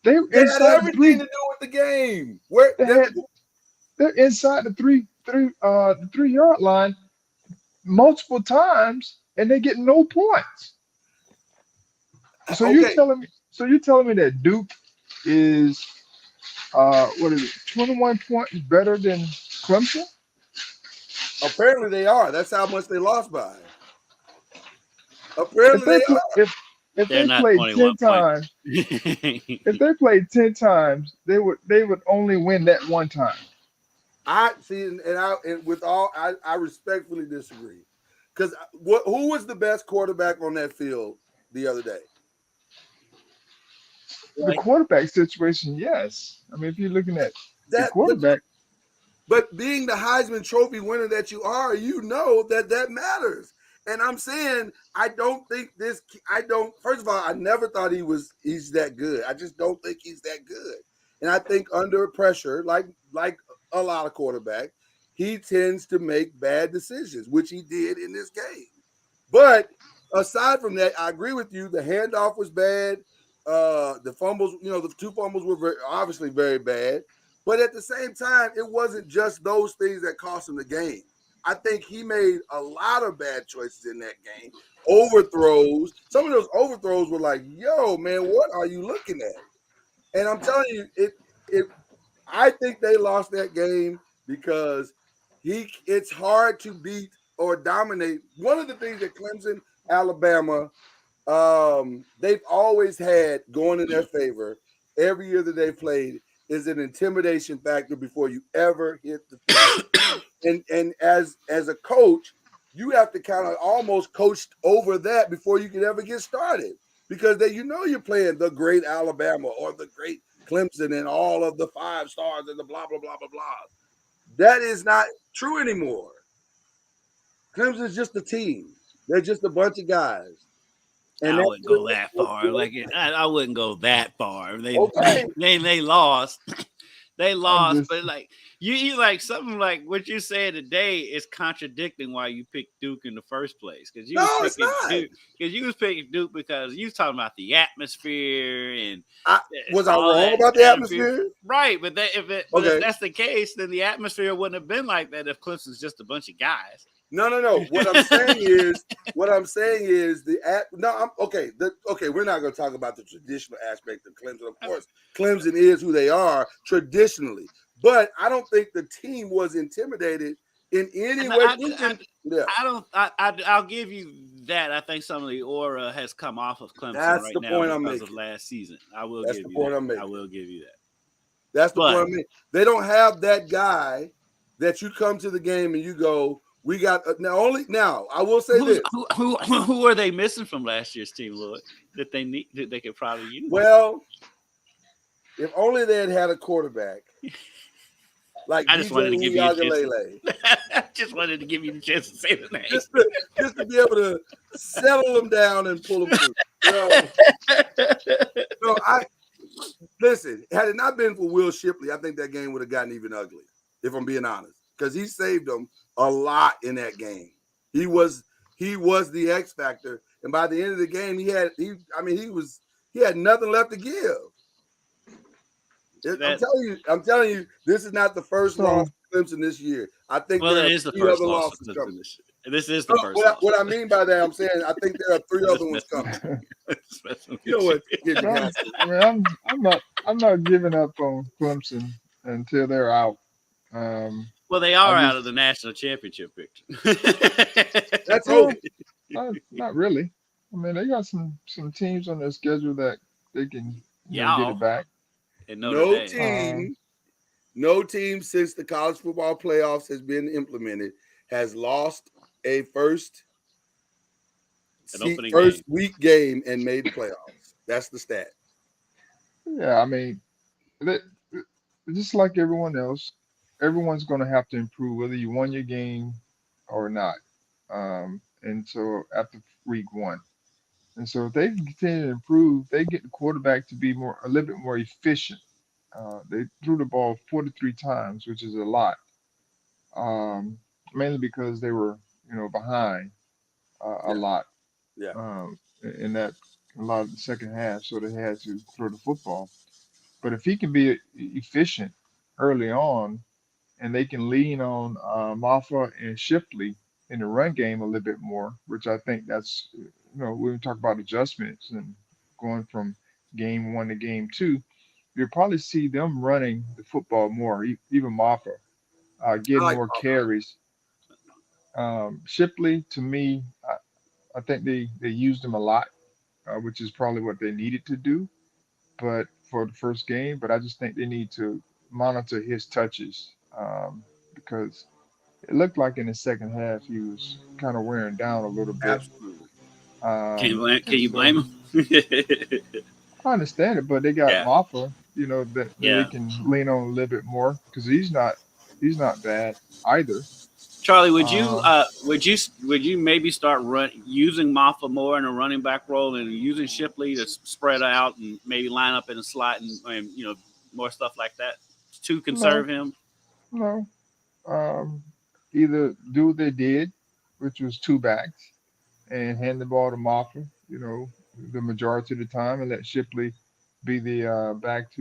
They had everything to do with the game. They're inside the 3-yard line multiple times, and they get no points. So you're telling me that Duke is 21 points better than Clemson? Apparently they are. That's how much they lost by. Apparently they are. If they played 10 times, if they played 10 times, they would only win that one time. I see, I respectfully disagree. Because who was the best quarterback on that field the other day? The quarterback situation, yes. I mean, if you're looking at the quarterback. But being the Heisman Trophy winner that you are, you know that matters. And I'm saying, first of all, I never thought he's that good. I just don't think he's that good. And I think under pressure, like a lot of quarterbacks, he tends to make bad decisions, which he did in this game. But aside from that, I agree with you. The handoff was bad. The fumbles, the 2 fumbles were obviously very bad. But at the same time, it wasn't just those things that cost him the game. I think he made a lot of bad choices in that game. Overthrows. Some of those overthrows were like, "Yo, man, what are you looking at?" And I'm telling you, I think they lost that game because it's hard to beat or dominate. One of the things that Clemson, Alabama, they've always had going in their favor every year that they played is an intimidation factor before you ever hit the field. and as a coach, you have to kind of almost coach over that before you can ever get started because you're playing the great Alabama or the great Clemson and all of the 5 stars and the blah blah blah blah blah. That is not true anymore. Clemson's just a team. They're just a bunch of guys. And I wouldn't go that far. Like I wouldn't go that far. They okay. they lost. They lost, just, but like you like something like what you said today is contradicting why you picked Duke in the first place. Because it's not. Because you was picking Duke because you was talking about the atmosphere and was I wrong about the atmosphere? Right, but if that's the case, then the atmosphere wouldn't have been like that if Clemson's just a bunch of guys. No. What I'm saying is we're not going to talk about the traditional aspect of Clemson. Of course, Clemson is who they are traditionally, but I don't think the team was intimidated in any way. I'll give you that. I think some of the aura has come off of Clemson That's the now point I'm because making. of last season. I will That's give the you point that. I'm making. I will give you that. That's the point I'm making. They don't have that guy that you come to the game and you go, we got now. I will say this: who are they missing from last year's team, Lloyd? That they could probably use. Well, if only they had a quarterback like I just DJ wanted to give you a chance. I just wanted to give you the chance to say the name, just to be able to settle them down and pull them through. Listen. Had it not been for Will Shipley, I think that game would have gotten even ugly. If I'm being honest, because he saved them a lot in that game. He was the X factor, and by the end of the game, he had nothing left to give. I'm telling you, this is not the first loss for Clemson this year. I think there are 3 other losses coming. This is the first loss. What I mean by that, I'm saying I think there are 3 other ones coming. You know what? I'm not giving up on Clemson until they're out. Well, they are out of the national championship picture. That's hope. Not really. I mean, they got some teams on their schedule that they can get it back. No team since the college football playoffs has been implemented has lost a first week game and made the playoffs. That's the stat. Yeah, I mean, just like everyone else, everyone's going to have to improve whether you won your game or not. And so after week 1. And so if they can continue to improve, they get the quarterback to be a little bit more efficient. They threw the ball 43 times, which is a lot, mainly because they were, behind a lot. Yeah. In that a lot of the second half, so they had to throw the football. But if he can be efficient early on, and they can lean on Maffa and Shipley in the run game a little bit more, which I think that's, we talk about adjustments and going from game 1 to game 2, you'll probably see them running the football more, even Maffa, getting more carries. Shipley, to me, I think they used him a lot, which is probably what they needed to do, but for the first game. But I just think they need to monitor his touches because it looked like in the second half he was kind of wearing down a little bit. Absolutely. Can you blame him? I understand it, but they got Maffa, that they can lean on a little bit more because he's not bad either. Charlie, would you maybe start using Maffa more in a running back role and using Shipley to spread out and maybe line up in a slot and more stuff like that to conserve him? No. Either do what they did, which was 2 backs, and hand the ball to Maffa, the majority of the time, and let Shipley be the back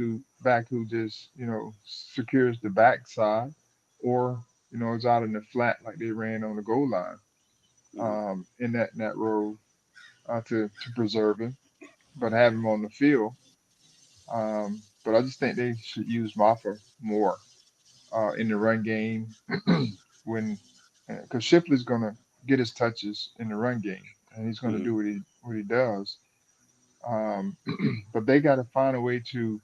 who just secures the backside, or it's out in the flat like they ran on the goal line in that role to preserve him, but have him on the field. But I just think they should use Maffa more in the run game when because Shipley's gonna get his touches in the run game and he's gonna do what he does. Um, but they got to find a way to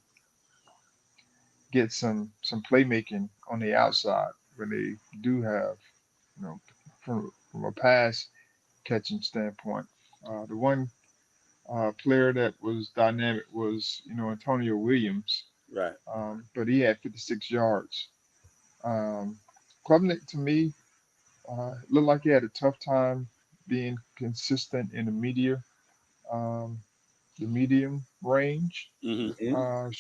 get some playmaking on the outside when they do have, from a pass catching standpoint. The one player that was dynamic was, Antonio Williams, Right. but he had 56 yards. Um, Klubnik, to me, looked like he had a tough time being consistent in um, the medium range. Mm-hmm.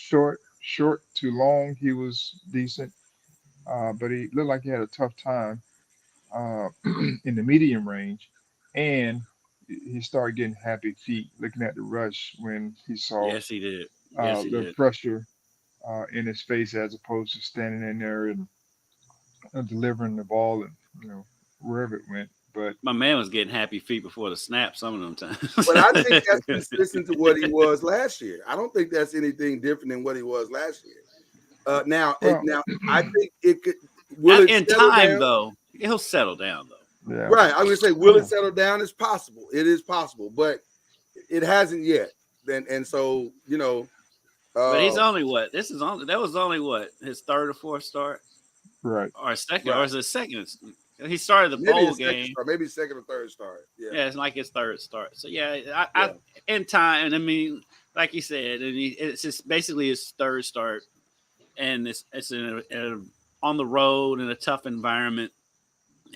Short to long, he was decent, but he looked like he had a tough time uh, in the medium range, and he started getting happy feet looking at the rush when he saw Yes, he did. Yes, he the did. pressure in his face as opposed to standing in there and delivering the ball and wherever it went. But My man was getting happy feet before the snap some of them times. But I think that's consistent to what he was last year. I don't think that's anything different than what he was last year. Now, well, I think it could. Will it In settle time, down? though, he'll settle down, though. yeah, Right. I'm gonna say, will yeah. it settle down? It's possible. It is possible, but it hasn't yet. And so But he's uh, only what? That was only what, his third or fourth start, Right. or second, or right. is it second? He started the Maybe bowl his second game. start, maybe second or third start. Yeah. Yeah, it's like his third start. So yeah, Yeah. in time. I mean, like you said, it's just basically his third start, and it's on the road in a tough environment,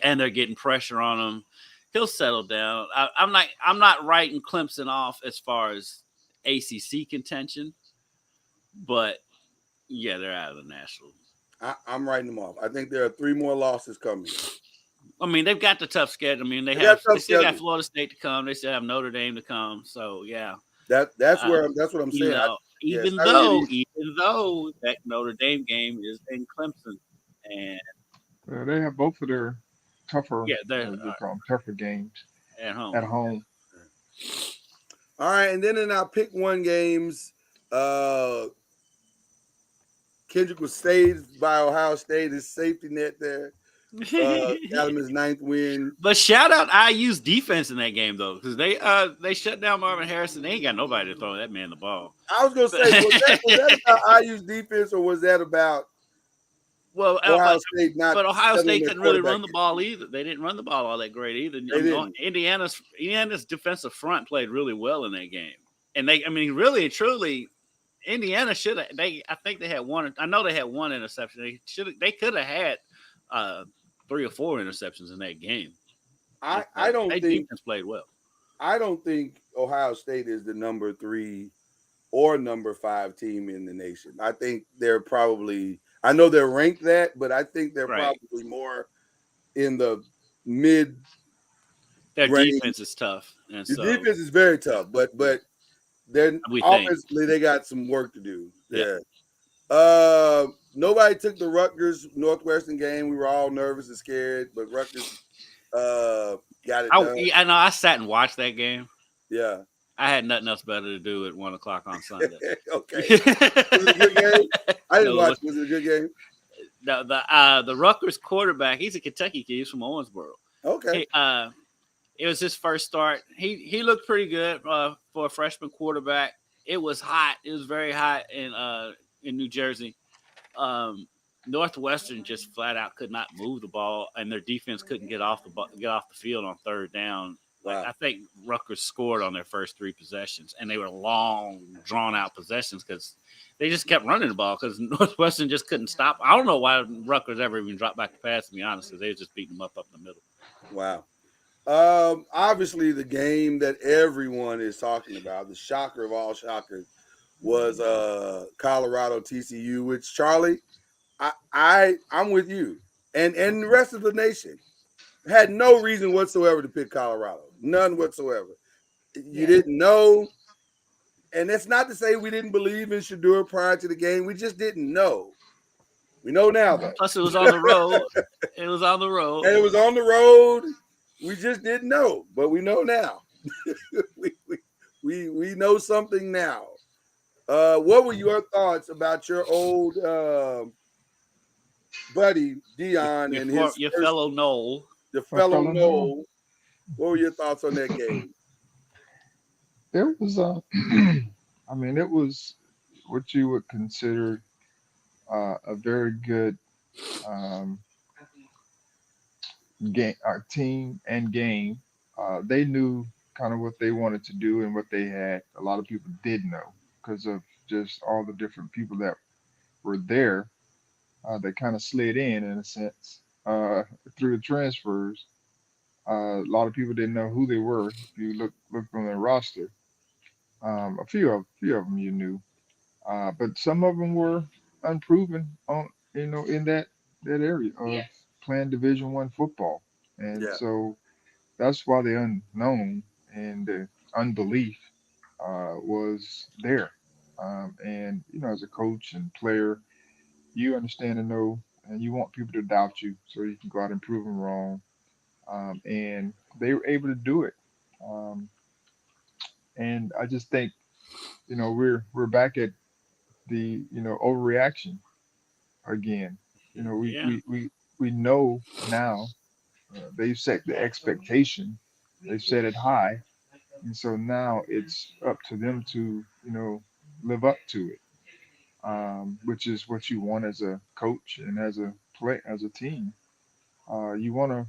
and they're getting pressure on him. He'll settle down. I'm not writing Clemson off as far as ACC contention, but yeah, they're out of the national. I'm writing them off. I think there are 3 more losses coming. I mean, they've got the tough schedule. I mean, They got tough they still got schedule. Florida State to come. They still have Notre Dame to come. So yeah, That's what I'm you saying. know, Yeah, it's not gonna get easy. even though that Notre Dame game is in Clemson, and They have both of their tougher, yeah, they're what they call them, tougher games at at home. home. All right, and then in our pick 1 games, Kendrick was saved by Ohio State. His safety net there. Got him his 9th win. But shout out IU's defense in that game though, because they shut down Marvin Harrison. They ain't got nobody to throw that man the ball. I was gonna say, was that about IU's defense, or was that about Well, Ohio State not? but Ohio settling State their couldn't really quarterback run the ball either. They didn't run the ball all that great either. They didn't. Indiana's defensive front played really well in that game, and really and truly, Indiana should have. I think they had one. I know they had one interception. They could have had 3 or 4 interceptions in that game. I don't think defense played well. I don't think Ohio State is the number 3 or number 5 team in the nation. I think they're probably. I know they're ranked that, but I think they're probably more in the mid. Their range. defense is tough, and The so defense is very tough, but they're offensively they got some work to do. Yeah. Nobody took the Rutgers Northwestern game. We were all nervous and scared, but Rutgers got it done. I know. I sat and watched that game. Yeah. I had nothing else better to do at 1:00 on Sunday. Okay. Was it a good game? I didn't watch. Was it a good game? The Rutgers quarterback, he's a Kentucky kid. He's from Owensboro. Okay. It was his first start. He looked pretty good for a freshman quarterback. It was hot. It was very hot in New Jersey. Northwestern just flat out could not move the ball, and their defense couldn't get off the field on 3rd down. Wow. I think Rutgers scored on their first 3 possessions, and they were long, drawn-out possessions because they just kept running the ball because Northwestern just couldn't stop. I don't know why Rutgers ever even dropped back to pass, to be honest, because they were just beating them up in the middle. Wow. Obviously, the game that everyone is talking about, the shocker of all shockers, was Colorado TCU, which, Charlie, I'm with you. And the rest of the nation had no reason whatsoever to pick Colorado. None whatsoever. You didn't know. And that's not to say we didn't believe in Shedeur prior to the game. We just didn't know. We know now, though. Plus, it was on the road. It was on the road. And it was on the road. We just didn't know, but we know now. we know something now. What were your thoughts about your old buddy Dion and your fellow Noel? The fellow Noel. What were your thoughts on that game? It was, I mean, it was what you would consider a very good game, team and game. They knew kind of what they wanted to do and what they had. A lot of people did know because of just all the different people that were there. That kind of slid in a sense, through the transfers. A lot of people didn't know who they were. If you look on their roster, a few of them you knew, but some of them were unproven on in that area of playing Division One football, and Yeah. so that's why the unknown and the unbelief was there. And as a coach and player, you understand and know, and you want people to doubt you so you can go out and prove them wrong. And they were able to do it. Um, and I just think, we're back at the, overreaction again. We Yeah. we know now, they've set the expectation, they've set it high, and so now it's up to them to, live up to it, which is what you want as a coach and as a team. You want to,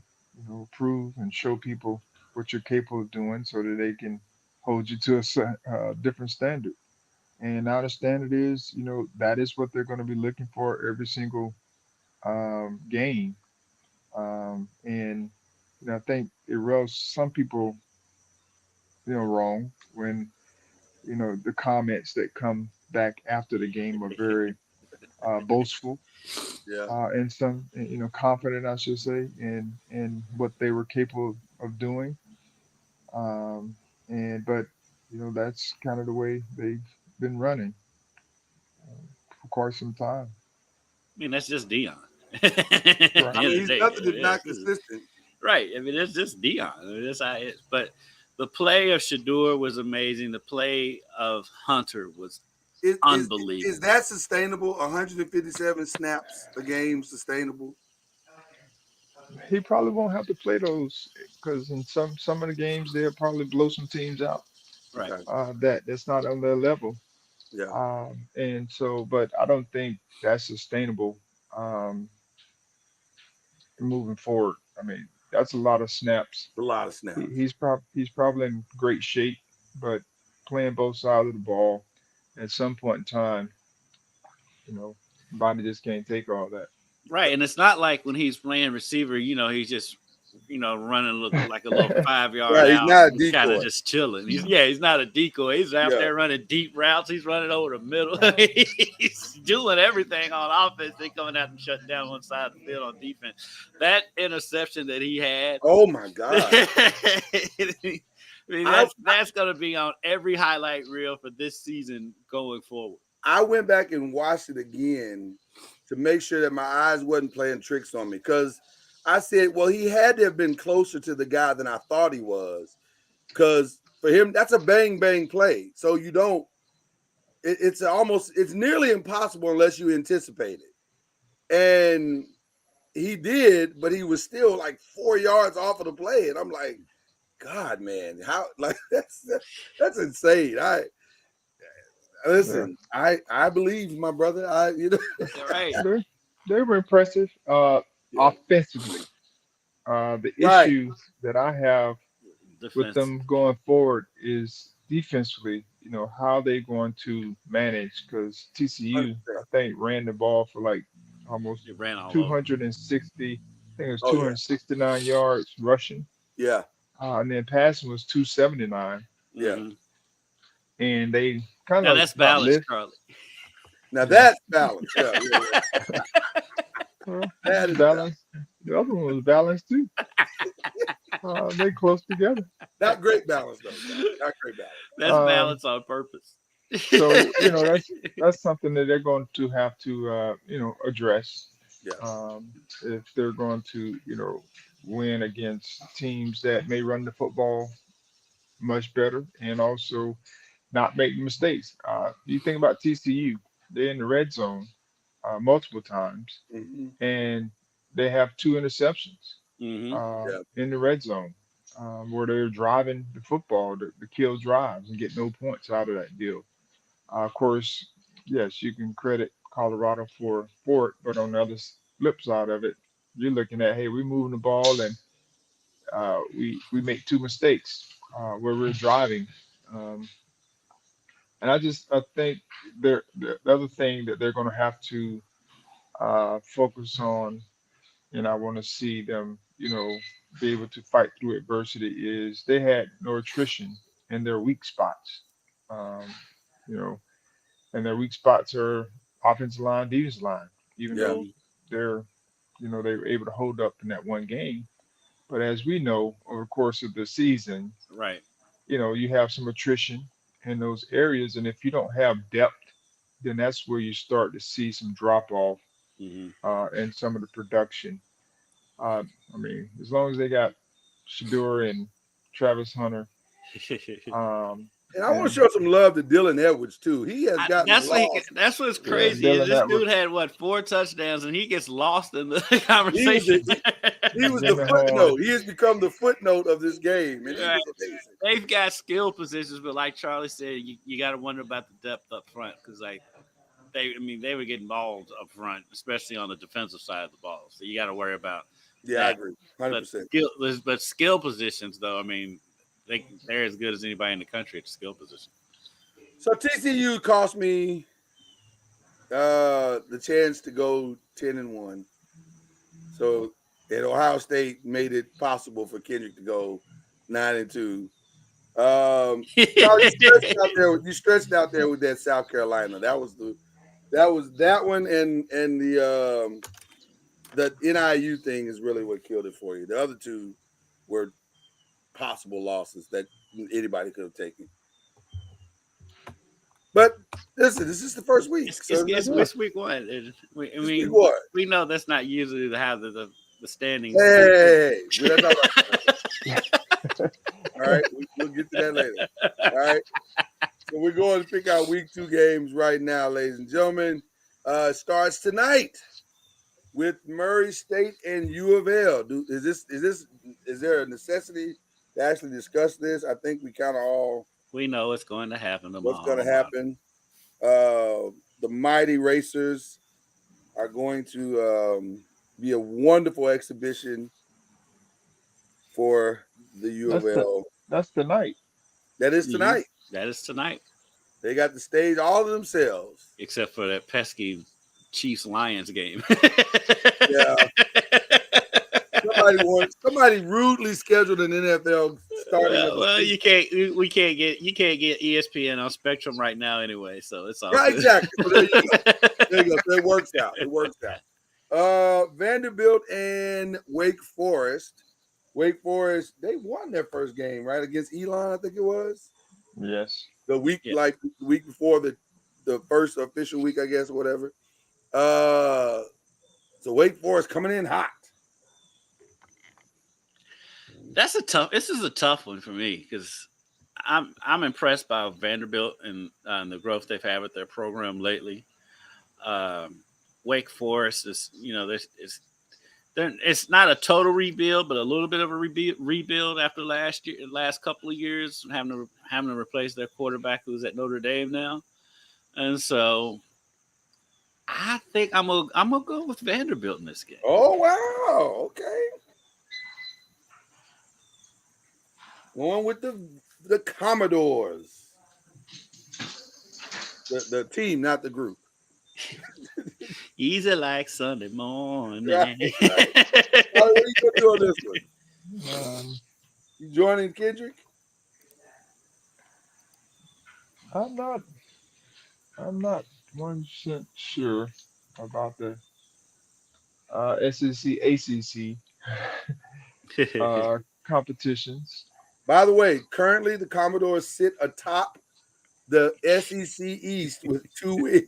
prove and show people what you're capable of doing so that they can hold you to a different standard. And now the standard is, that is what they're going to be looking for every single game. And I think it rubs some people, wrong when the comments that come back after the game are very boastful, Yeah. and some, confident, I should say, in what they were capable of doing. Um, and but that's kind of the way they've been running for quite some time. I mean, that's just Dion. Right. I mean, he's nothing if not consistent. Right. I mean, it's just Dion. I mean, that's how it is. But the play of Shador was amazing. The play of Hunter was unbelievable. Is that sustainable? 157 snaps a game sustainable? He probably won't have to play those because in some of the games they'll probably blow some teams out. Right. Okay. That's not on their level. Yeah. And so, but I don't think that's sustainable, um, moving forward. I mean, that's a lot of snaps. A lot of snaps. He's probably in great shape, but playing both sides of the ball at some point in time, body just can't take all that. Right. And it's not like when he's playing receiver, he's just, running look like a little 5-yard Right, he's out. not a He's kind of decoy. just chilling. He's not a decoy. He's out there running deep routes. He's running over the middle. He's doing everything on offense. They're coming out and shutting down one side of the field on defense. That interception that he had. Oh my God. I mean, that's going to be on every highlight reel for this season going forward. I went back and watched it again to make sure that my eyes wasn't playing tricks on me, because I said, well, he had to have been closer to the guy than I thought he was, because for him, that's a bang, bang play. So you don't, it's nearly impossible unless you anticipate it. And he did, but he was still like 4 yards off of the play. And I'm like, God, man, how, like, that's insane. Listen, I believe my brother. Right. They were impressive, offensively. The issues that I have with them going forward is defensively. How they going to manage, because TCU, I think, ran the ball for like almost 260. I think it was 269 yards rushing. Yeah. And then passing was 279. Yeah. Mm-hmm. And they kind of that's balanced, Carly. Now that's balanced. Yeah. That is balanced. The other one was balanced too. They close together. Not great balance though. Not great balance. That's balance on purpose. So that's something that they're going to have to address Yeah. if they're going to win against teams that may run the football much better and also not make mistakes. You think about TCU, they're in the red zone multiple times, Hmm. and they have two interceptions Hmm. Yeah. in the red zone where they're driving the football to kill drives and get no points out of that deal. Of course, yes, you can credit Colorado for it, but on the other flip side of it, you're looking at, hey, we're moving the ball and we make two mistakes where we're driving. Um, and I think the other thing that they're going to have to focus on, and I want to see them, be able to fight through adversity, is they had no attrition in their weak spots. Um, you know, and their weak spots are offensive line, defensive line, even Yeah. though they're, they were able to hold up in that one game. But as we know, over the course of the season, Right. you have some attrition in those areas. And if you don't have depth, then that's where you start to see some drop off Hmm. in some of the production. Uh, I mean, as long as they got Shador and Travis Hunter, um, And I want to and show some love to Dylan Edwards too. He has gotten lost. That's what's yeah, crazy is Dylan this dude Edwards, had what 4 touchdowns and he gets lost in the He was conversation. the Jimmy Horn. footnote. He has become the footnote of this game, and he Right. was amazing. They've got skill positions, but like Charlie said, you got to wonder about the depth up front because like they were getting mauled up front, especially on the defensive side of the ball. So you got to worry about Yeah, I that. agree, But 100%. skill positions though, I mean, they're as good as anybody in the country at the skill position. So TCU cost me the chance to go 10-1. So and Ohio State made it possible for Kendrick to go 9-2. Charles, you stretched out there with that South Carolina. That was that one, and the NIU thing is really what killed it for you. The other two were possible losses that anybody could have taken. But listen, this is the first week, so It's week one. week one. We know that's not usually how the standings. Hey, we're not talking about all right, we'll get to that later. All right. So we're going to pick out week 2 games right now, ladies and gentlemen. Starts tonight with Murray State and U of L. Is there a necessity to actually discuss this? I think we kind of all We know what's going to happen what's tomorrow. going to happen. The Mighty Racers are going to be a wonderful exhibition for the U of That's L. tonight. That is tonight. That is tonight, They got the stage all to themselves. except for that pesky Chiefs Lions game. Yeah. Somebody rudely scheduled an NFL starting of the Well, season. we can't get ESPN on Spectrum right now anyway, so it's all Yeah, good. exactly. So there you go. There you go. So it works out. It works out. Vanderbilt and Wake Forest. Wake Forest, they won their first game, right? Against Elon, I think it was. Yes. The week Yeah. like the week before the first official week, I guess, or whatever. So Wake Forest coming in hot. This is a tough one for me because I'm impressed by Vanderbilt and the growth they've had with their program lately. Wake Forest is, it's not a total rebuild, but a little bit of a rebuild after last couple of years having to replace their quarterback who's at Notre Dame now, and so I think I'm gonna go with Vanderbilt in this game. Oh wow! Okay, going with the Commodores, the team, not the group. Easy like Sunday morning. Right. What are you gonna do on this one? You joining Kendrick? I'm not 100% sure about the SEC ACC competitions. By the way, currently the Commodores sit atop the SEC East with 2 wins.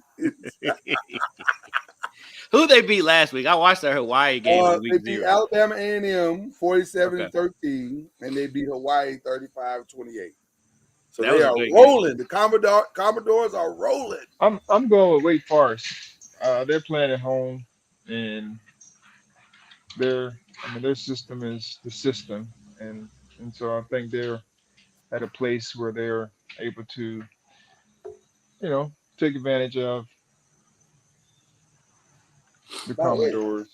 Who they beat last week? I watched that Hawaii game in They week beat 0. Alabama A&M 47-13, Okay. and they beat Hawaii 35-28. So That they was a are great rolling. The Commodores are rolling. I'm going with Wake Forest. They're playing at home, and their system is the system, and so I think they're at a place where they're able to, take advantage of the By the way, Commodores.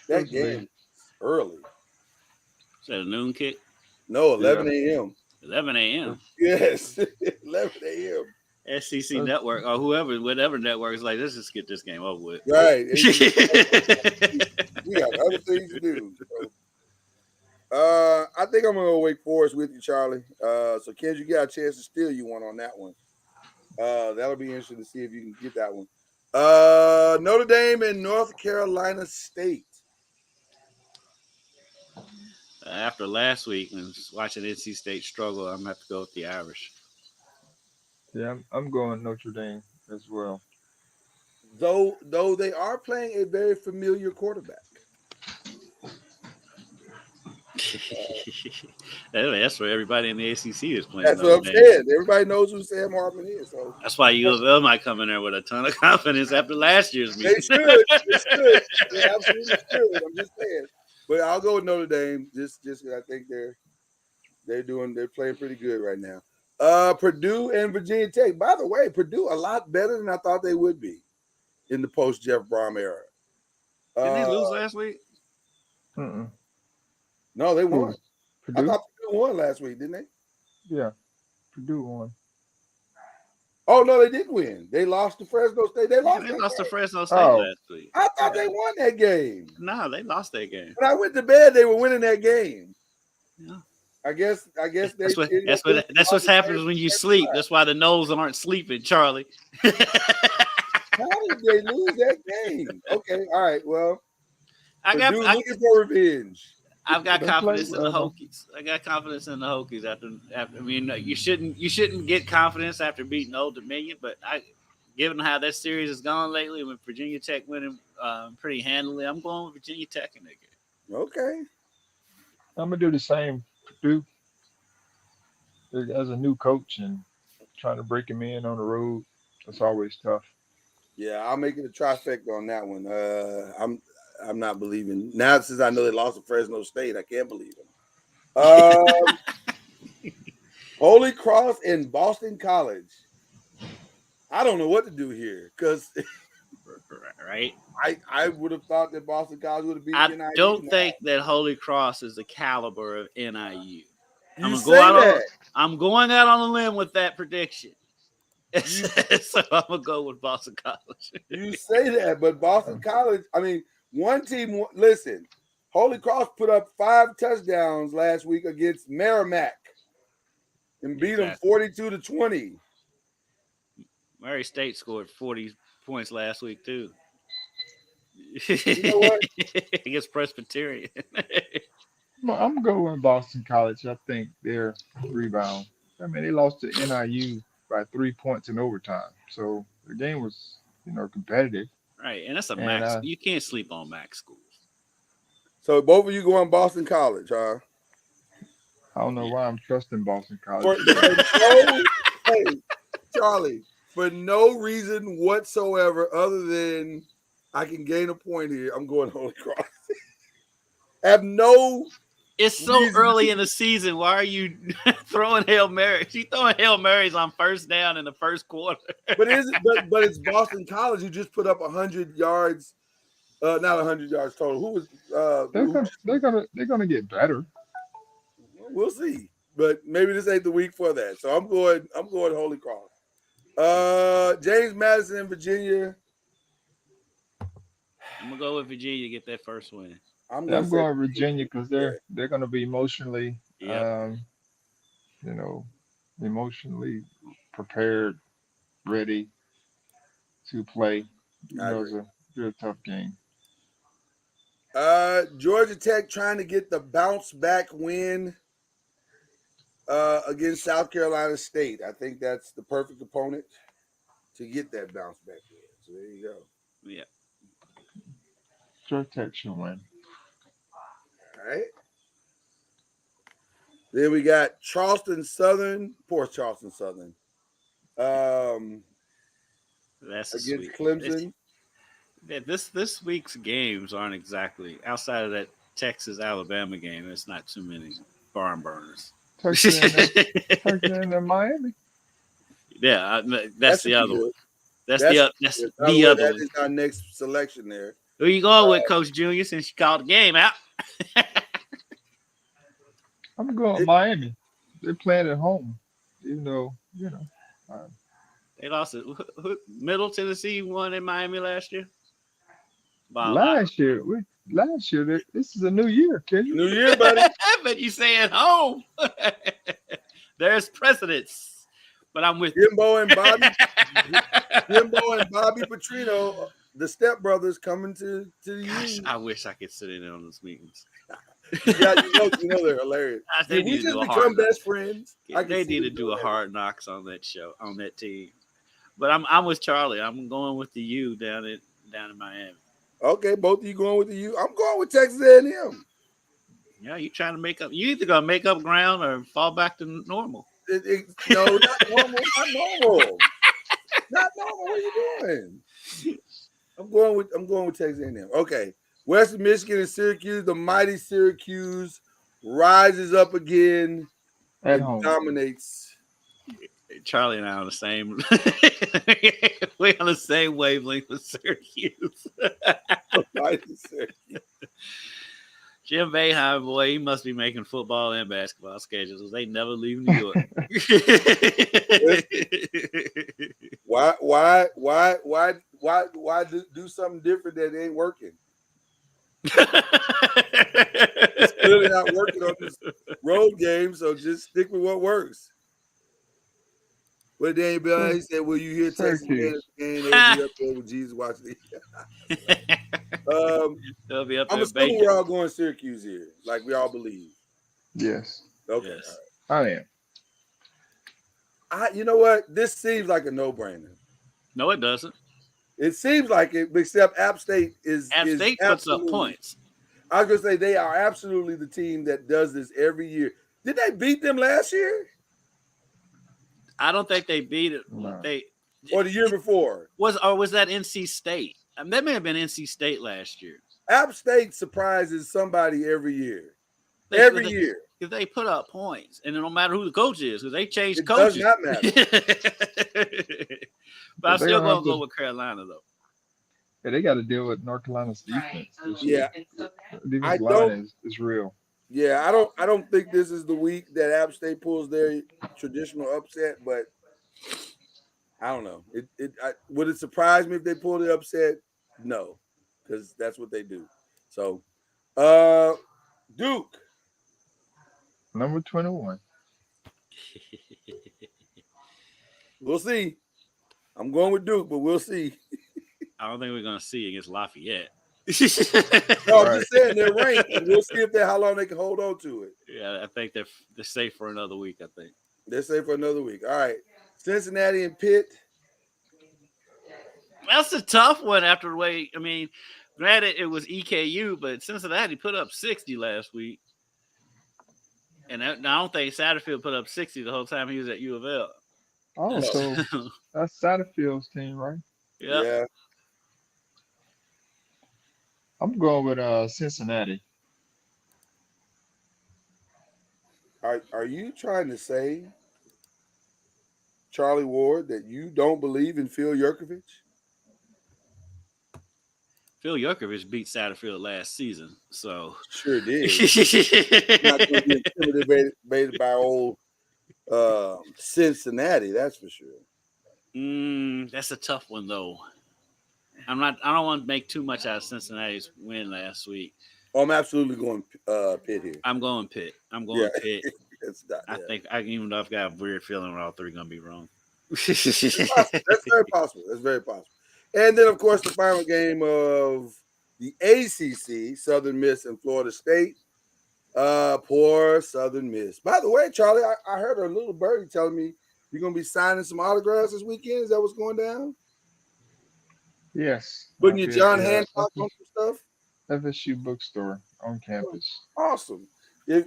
that game is early. Is that a noon kick? No, Yeah. 11 a.m. 11 a.m. Yes, 11 a.m. SEC network or whatever network is like, let's just get this game over with. Right. We got other things to do. So. I think I'm gonna go Wake Forest with you, Charlie. So Ken, you got a chance to steal you one on that one. That'll be interesting to see if you can get that one. Notre Dame and North Carolina State. After last week and watching NC State struggle, I'm gonna have to go with the Irish. Yeah, I'm going Notre Dame as well. Though they are playing a very familiar quarterback. That's where everybody in the ACC is playing. That's what I'm saying. Everybody knows who Sam Hartman is. So that's why U of L might come in there with a ton of confidence after last year's meeting. They should. They absolutely should. I'm just saying. But I'll go with Notre Dame just because I think they're playing pretty good right now. Purdue and Virginia Tech. By the way, Purdue a lot better than I thought they would be in the post Jeff Brom era. Didn't they lose last week? No, they won. Purdue? I thought Purdue won last week, didn't they? Yeah, Purdue won. Oh no, they didn't win. They lost to Fresno State. They lost to Fresno State last week. I thought they won that game. No, they lost that game. When I went to bed, they were winning that game. Yeah. I guess that's what happens when you sleep. That's why the Noles aren't sleeping, Charlie. How did they lose that game? Okay, all right. Well, I'm looking for revenge. I've got confidence in the Hokies. I got confidence in the Hokies after. I mean, you shouldn't get confidence after beating Old Dominion, but given how that series has gone lately, with Virginia Tech winning pretty handily, I'm going with Virginia Tech in that game. Okay. I'm gonna do the same. Purdue, as a new coach and trying to break him in on the road, that's always tough. Yeah, I'll make it a trifecta on that one. I'm not believing now since I know they lost to Fresno State. I can't believe them. Holy Cross and Boston College. I don't know what to do here because right. I would have thought that Boston College would have beat NIU. I don't think that Holy Cross is the caliber of NIU. I'm going out on a limb with that prediction. So I'm gonna go with Boston College. You say that, but Boston College, I mean, one team. Listen, Holy Cross put up 5 touchdowns last week against Merrimack and beat them 42-20. Murray State scored 40 points last week too. You know what? Against Presbyterian. I'm going Boston College. I think they're rebound. I mean, they lost to NIU by 3 points in overtime, so the game was, competitive. Right, and that's a max. You can't sleep on max schools. So both of you going Boston College, huh? I don't know why I'm trusting Boston College. Hey, Charlie, for no reason whatsoever other than I can gain a point here, I'm going Holy Cross. It's so early in the season. Why are you throwing Hail Marys? You throwing Hail Marys on first down in the first quarter. But it's Boston College who just put up 100 yards, not 100 yards total. Who was they're gonna get better. We'll see. But maybe this ain't the week for that. So I'm going Holy Cross. James Madison in Virginia. I'm gonna go with Virginia to get that first win. I'm going Virginia because they're going to be emotionally, emotionally prepared, ready to play. It's a real tough game. Georgia Tech trying to get the bounce back win against South Carolina State. I think that's the perfect opponent to get that bounce back win. So there you go. Yeah. Georgia Tech should win. All right. Then we got Charleston Southern. Poor Charleston Southern. That's a Against sweet. Clemson. This week's games aren't exactly outside of that Texas Alabama game. It's not too many barn burners. Texas and Miami. Yeah, that's the other one. That's Good. the other That one. is our next selection there. Who you going with, Coach Junior? Since you called the game out. I'm going with Miami. They're playing at home, even though They lost it. Middle Tennessee won in Miami last year. Last year, this is a new year, Kenny. New year, buddy. But you say at home. There's precedence. But I'm with Jimbo and Bobby Petrino, the stepbrothers, coming to the Gosh, union. I wish I could sit in on those meetings. Yeah, you know they're hilarious. They we need to just do a become hard best friends. They need to do a hard knocks on that show, on that team. But I'm with Charlie. I'm going with the U down in Miami. Okay, both of you going with the U. I'm going with Texas A&M. Yeah, you trying to make up. You either gonna make up ground or fall back to normal. No, not normal. Not normal. Not normal. What are you doing? I'm going with Texas A&M. Okay, Western Michigan and Syracuse. The mighty Syracuse rises up again At and home. dominates. Charlie and I are on the same. We're on the same wavelength with Syracuse. Mighty Syracuse. Jim Boeheim, boy, he must be making football and basketball schedules. They never leave New York. Why do something different that ain't working? It's clearly not working on this road game, so just stick with what works. But then Bill, he said, "Will you hear Texas game? They'll be up there with Jesus watching it." They'll be up I'm there. assuming we're all going Syracuse here, like we all believe. Yes. Okay. Yes. I am. You know what? This seems like a no-brainer. No, it doesn't. It seems like it, except App State is. App State puts up points. I was gonna say they are absolutely the team that does this every year. Did they beat them last year? I don't think they beat it. No. Or the year before? Was that NC State? That may have been NC State last year. App State surprises somebody every year. Every year. Because they put up points, and it don't matter who the coach is, because they changed It coaches. does not matter. But I'm still going to go with Carolina, though. Yeah, they got to deal with North Carolina's defense. Yeah. Defensive line is real. Yeah, I don't think this is the week that App State pulls their traditional upset, but I don't know. Would it surprise me if they pulled the upset? No, because that's what they do. So, Duke. Number 21. We'll see. I'm going with Duke, but we'll see. I don't think we're going to see against Lafayette. No, I'm just saying they're ranked, and we'll see how long they can hold on to it. Yeah, I think they're safe for another week, I think. They're safe for another week. All right. Cincinnati and Pitt. That's a tough one after the way, I mean, granted it was EKU, but Cincinnati put up 60 last week. And I don't think Satterfield put up 60 the whole time he was at U of L. Oh, so that's Satterfield's team, right? Yeah. I'm going with Cincinnati. Are you trying to say, Charlie Ward, that you don't believe in Phil Yurkovich? Phil Yurkovich beat Satterfield last season, so sure did. Not going to be intimidated by old Cincinnati, that's for sure. That's a tough one though. I don't want to make too much out of Cincinnati's win last week. Oh, I'm absolutely going Pitt here. I'm going Pitt. Pitt. I think even though I've got a weird feeling all three going to be wrong. That's very possible. That's very possible. And then, of course, the final game of the ACC, Southern Miss and Florida State. Poor Southern Miss. By the way, Charlie, I heard a little birdie telling me you're gonna be signing some autographs this weekend. Is that what's going down? Yes, Putting I'll your be at John the Hancock on some stuff. FSU bookstore on campus Awesome.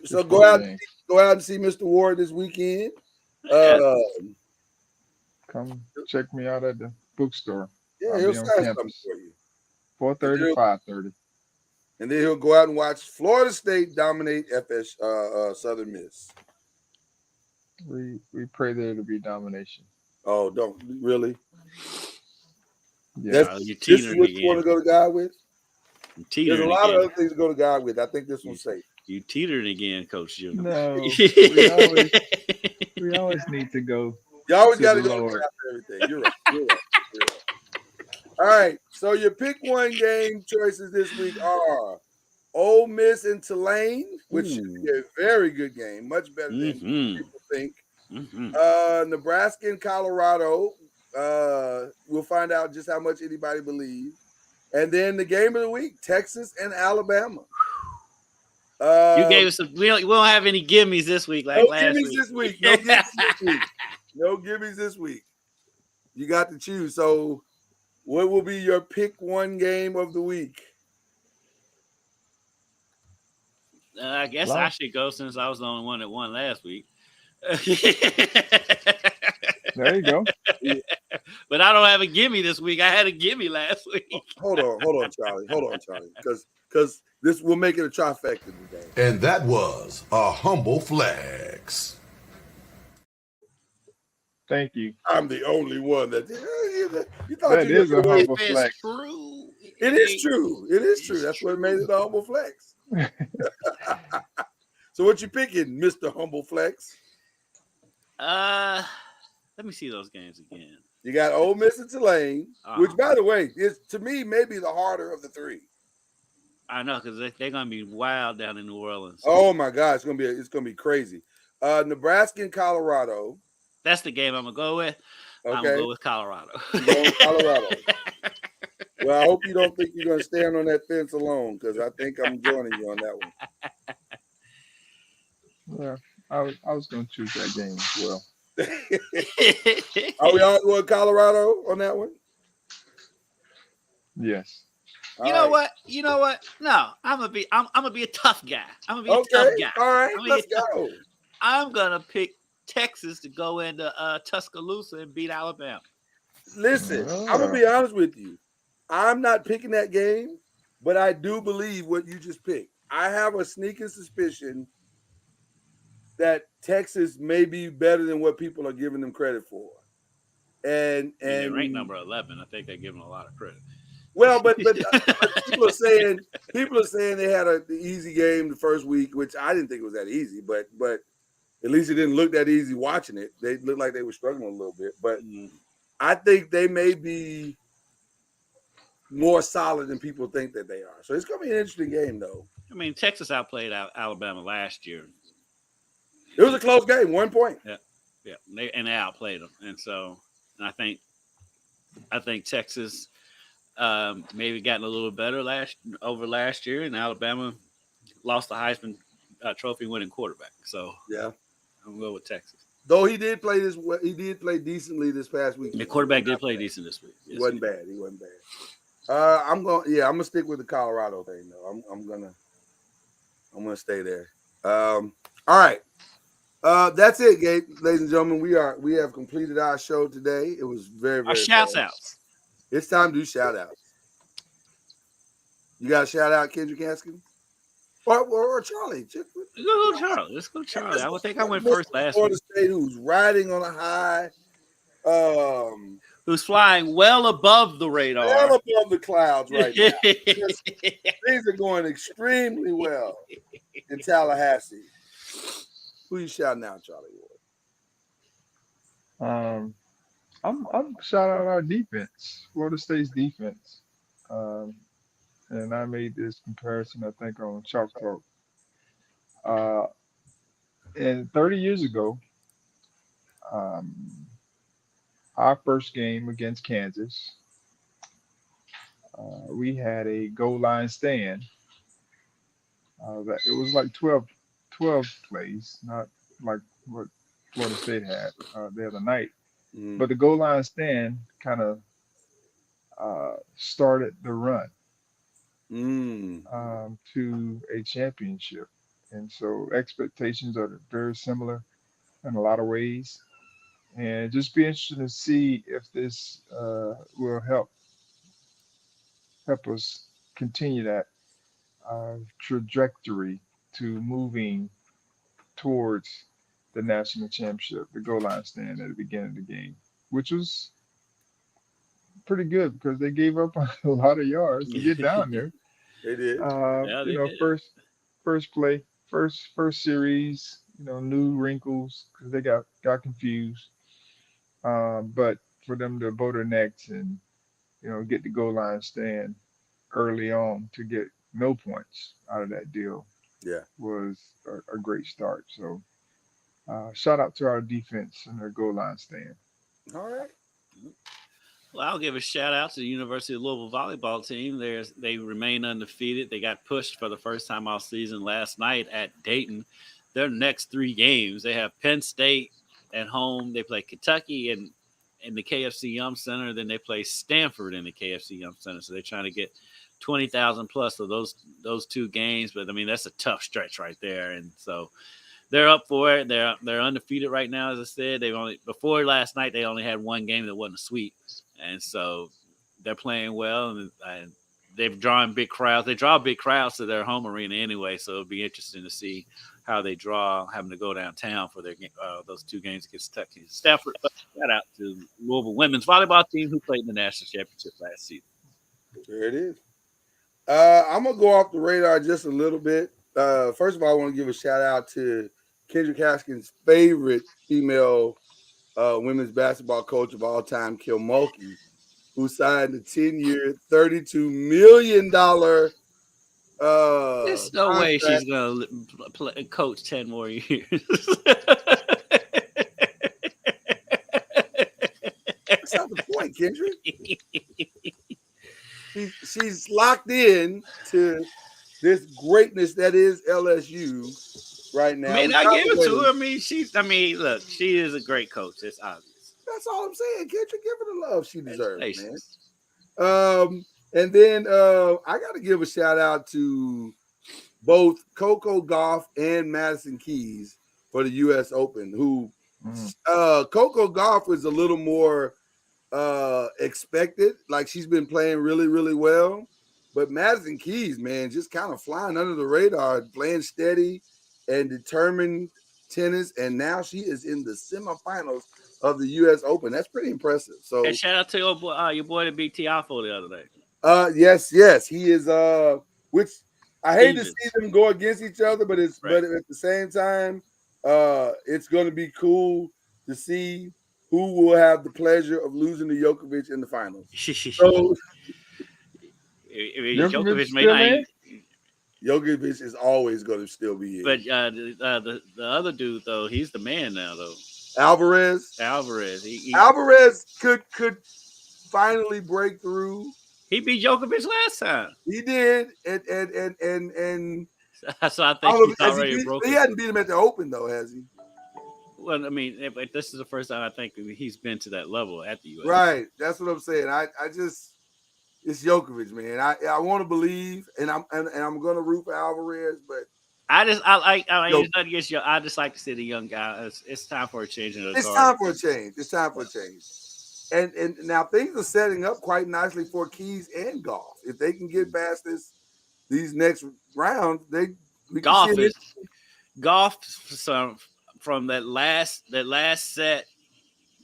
So before the game. go out and see Mr. Ward this weekend. Yeah. Come check me out at the bookstore. Yeah, I'll he'll be on sign something campus, for you. 4:30 to 5:30. And then he'll go out and watch Florida State dominate Southern Miss. We pray there to be domination. Oh, don't really? Yeah. This is what you want to go to God with? There's a lot of other things to go to God with. I think this one's safe. You teetering again, Coach Junior. No, we always need to go. You always got to the go Lord. after everything. You're right. All right. So your pick one game choices this week are Ole Miss and Tulane, which should be a very good game, much better than people think. Nebraska and Colorado. We'll find out just how much anybody believes. And then the game of the week, Texas and Alabama. You gave us we don't have any gimmies this week like last week. This week. No gimmies this week. No gimmies this week. You got to choose. So what will be your pick one game of the week? I guess I should go since I was the only one that won last week. There you go. But I don't have a gimme this week. I had a gimme last week. Hold on, Charlie. Because this will make it a trifecta today. And that was a humble flex. Thank you. I'm the only one that you thought That is a humble flex. True. It is true. It is true. That's what made it a humble flex. So what you picking, Mr. Humble Flex? Let me see those games again. You got Ole Miss and Tulane, which, by the way, is to me maybe the harder of the three. I know because they're gonna be wild down in New Orleans. Oh my God, it's gonna be crazy. Nebraska and Colorado. That's the game I'm gonna go with. Okay. I'm gonna go with Colorado. Colorado. Well, I hope you don't think you're gonna stand on that fence alone, because I think I'm joining you on that one. Yeah, I was going to choose that game as well. Are we all going Colorado on that one? Yes. You know what? No, I'm gonna be a tough guy. I'm gonna be a tough guy. All right, let's go. I'm gonna pick Texas to go into Tuscaloosa and beat Alabama. Listen, I'm gonna be honest with you. I'm not picking that game, but I do believe what you just picked. I have a sneaking suspicion that Texas may be better than what people are giving them credit for. And they're ranked number 11. I think they give them a lot of credit. Well, but people are saying they had an easy game the first week, which I didn't think it was that easy, but at least it didn't look that easy watching it. They looked like they were struggling a little bit, but I think they may be more solid than people think that they are. So it's going to be an interesting game, though. I mean, Texas outplayed Alabama last year. It was a close game, 1 point. Yeah. They outplayed them, and I think Texas maybe gotten a little better over last year, and Alabama lost the Heisman Trophy winning quarterback. So yeah, I'm going to go with Texas. Though he did play decently this past week. The quarterback did play decent this week. He wasn't bad. I'm gonna stick with the Colorado thing though. I'm gonna stay there. All right. That's it, ladies and gentlemen. We have completed our show today. It was very, very our shout outs. It's time to do shout outs. You got a shout out, Kendrick Haskins? Or Charlie? Let's go, Charlie. I would think I went first last week. Florida State, who's riding on a high. Who's flying well above the radar. Well above the clouds right now. Things are going extremely well in Tallahassee. Who you shouting out, Charlie Ward? I'm shout out our defense, Florida State's defense. And I made this comparison, I think, on Chalk Talk. And 30 years ago, our first game against Kansas, we had a goal line stand. It was like 12 12 plays, not like what Florida State had the other night. Mm. But the goal line stand kind of started the run to a championship. And so expectations are very similar in a lot of ways. And just be interested to see if this will help us continue that trajectory to moving towards the national championship, the goal line stand at the beginning of the game, which was pretty good because they gave up a lot of yards to get down there. They did. Yeah, You they know, did. first play, first series, you know, new wrinkles because they got confused. But for them to bottlenecks and get the goal line stand early on to get no points out of that deal Yeah. was a great start. So shout out to our defense and their goal line stand. All right. Well, I'll give a shout out to the University of Louisville volleyball team. They remain undefeated. They got pushed for the first time all season last night at Dayton. Their next 3 games, they have Penn State at home. They play Kentucky in the KFC Yum Center. Then they play Stanford in the KFC Yum Center. So they're trying to get 20,000 plus of those 2 games. But I mean, that's a tough stretch right there. And so they're up for it. They're undefeated right now, as I said. Before last night they only had 1 game that wasn't a sweep. And so they're playing well, and they've drawn big crowds. They draw big crowds to their home arena anyway, so it'll be interesting to see how they draw having to go downtown for their those 2 games against Kentucky and Stafford. But shout out to Louisville women's volleyball team who played in the national championship last season. There it is. I'm going to go off the radar just a little bit. First of all, I want to give a shout out to Kendrick Haskins' favorite female women's basketball coach of all time, Kim Mulkey, who signed a 10-year, $32 million There's no way contract. she's going to coach 10 more years. That's not the point, Kendrick. She's locked in to this greatness that is LSU right now. I mean, I give it to her. I mean, look, she is a great coach. It's obvious. That's all I'm saying. Kendrick, give her the love she deserves, man. And then I got to give a shout out to both Coco Gauff and Madison Keys for the U.S. Open. Who Coco Gauff was a little more expected. Like she's been playing really, really well. But Madison Keys, man, just kind of flying under the radar, playing steady and determined tennis. And now she is in the semifinals of the U.S. Open. That's pretty impressive. So, and shout out to your boy that beat Tiafo the other day. Yes, he is. Which I hate to see them go against each other, but but at the same time, it's going to be cool to see who will have the pleasure of losing to Djokovic in the finals. So, Djokovic may not. Djokovic is always going to still be in. But the other dude though, he's the man now though. Alvarez. Alvarez could finally break through. He beat Djokovic last time. He did, and so I think he's already broken. He hadn't beat him at the Open though, has he? Well, I mean, this is the first time I think he's been to that level at the U.S. Right, that's what I'm saying. I just it's Djokovic, man. I want to believe, and I'm going to root for Alvarez, but I just like to see the young guy. It's time for a change in the It's time for a change. And now things are setting up quite nicely for Keys and Gauff. If they can get past these next rounds, Gauff from that last set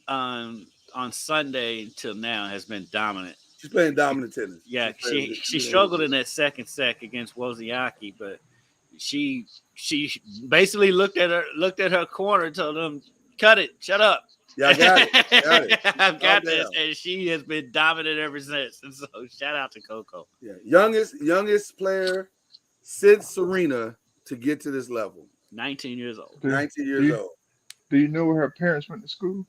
on Sunday until now has been dominant. She's playing dominant tennis. Yeah, she struggled in that second set against Wozniacki, but she basically looked at her corner and told them, "Cut it, shut up." Yeah, I got it. I've got this, and she has been dominant ever since. And so, shout out to Coco. Yeah, youngest player since Serena to get to this level. 19 years old. 19 years old. Do you know where her parents went to school?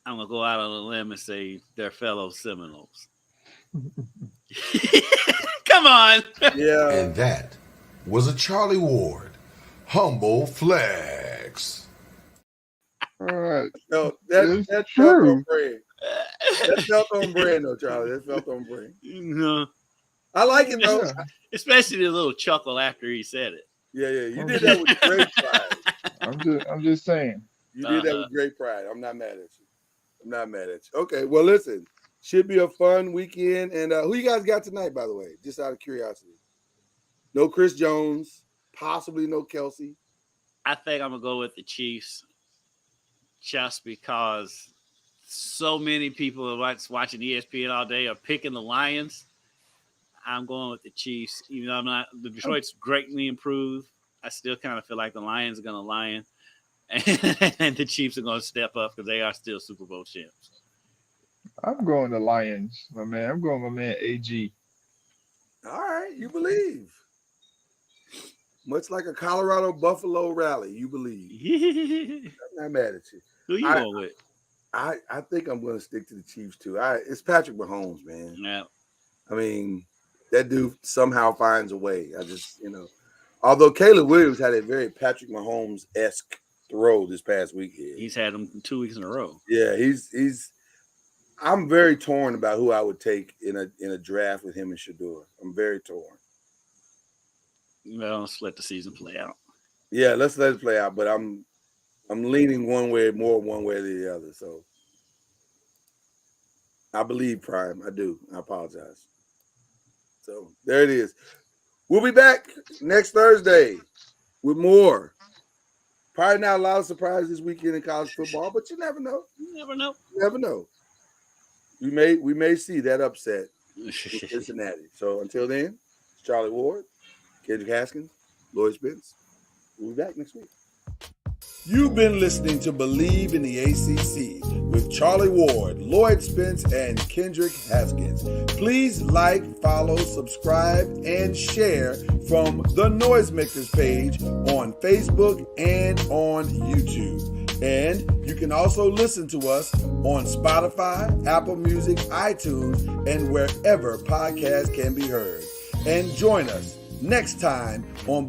I'm gonna go out on a limb and say they're fellow Seminoles. Come on. Yeah. And that was a Charlie Ward Humble Flex. It's That felt true. on brand. That felt on brand, though, Charlie. That felt on brand. No. I like it, though. Yeah. Especially the little chuckle after he said it. Yeah. You did that with great pride. I'm just saying. You did that with great pride. I'm not mad at you. Okay, well, listen. Should be a fun weekend. And who you guys got tonight, by the way? Just out of curiosity. No Chris Jones. Possibly no Kelsey. I think I'm going to go with the Chiefs just because so many people are watching ESPN all day are picking the Lions. I'm going with the Chiefs. Even though the Detroit's greatly improved, I still kind of feel like the Lions are going to lion. And the Chiefs are going to step up because they are still Super Bowl champs. I'm going the Lions, my man. I'm going with my man AG. All right, you believe. Much like a Colorado Buffalo rally, you believe. I'm not mad at you. Who you going with? I think I'm going to stick to the Chiefs, too. It's Patrick Mahomes, man. Yeah. I mean, that dude somehow finds a way. Although Caleb Williams had a very Patrick Mahomes-esque throw this past weekend. He's had them 2 weeks in a row. Yeah, I'm very torn about who I would take in a draft with him and Shador. I'm very torn. Well, let's let the season play out. Yeah, let's let it play out. But I'm leaning one way than the other. So I believe Prime. I do. I apologize. So there it is. We'll be back next Thursday with more. Probably not a lot of surprises this weekend in college football, but you never know. You never know. Never know. We may see that upset in Cincinnati. So until then, it's Charlie Ward, Kendrick Haskins, Lloyd Spence. We'll be back next week. You've been listening to Believe in the ACC with Charlie Ward, Lloyd Spence, and Kendrick Haskins. Please like, follow, subscribe, and share from the Noisemakers page on Facebook and on YouTube. And you can also listen to us on Spotify, Apple Music, iTunes, and wherever podcasts can be heard. And join us next time on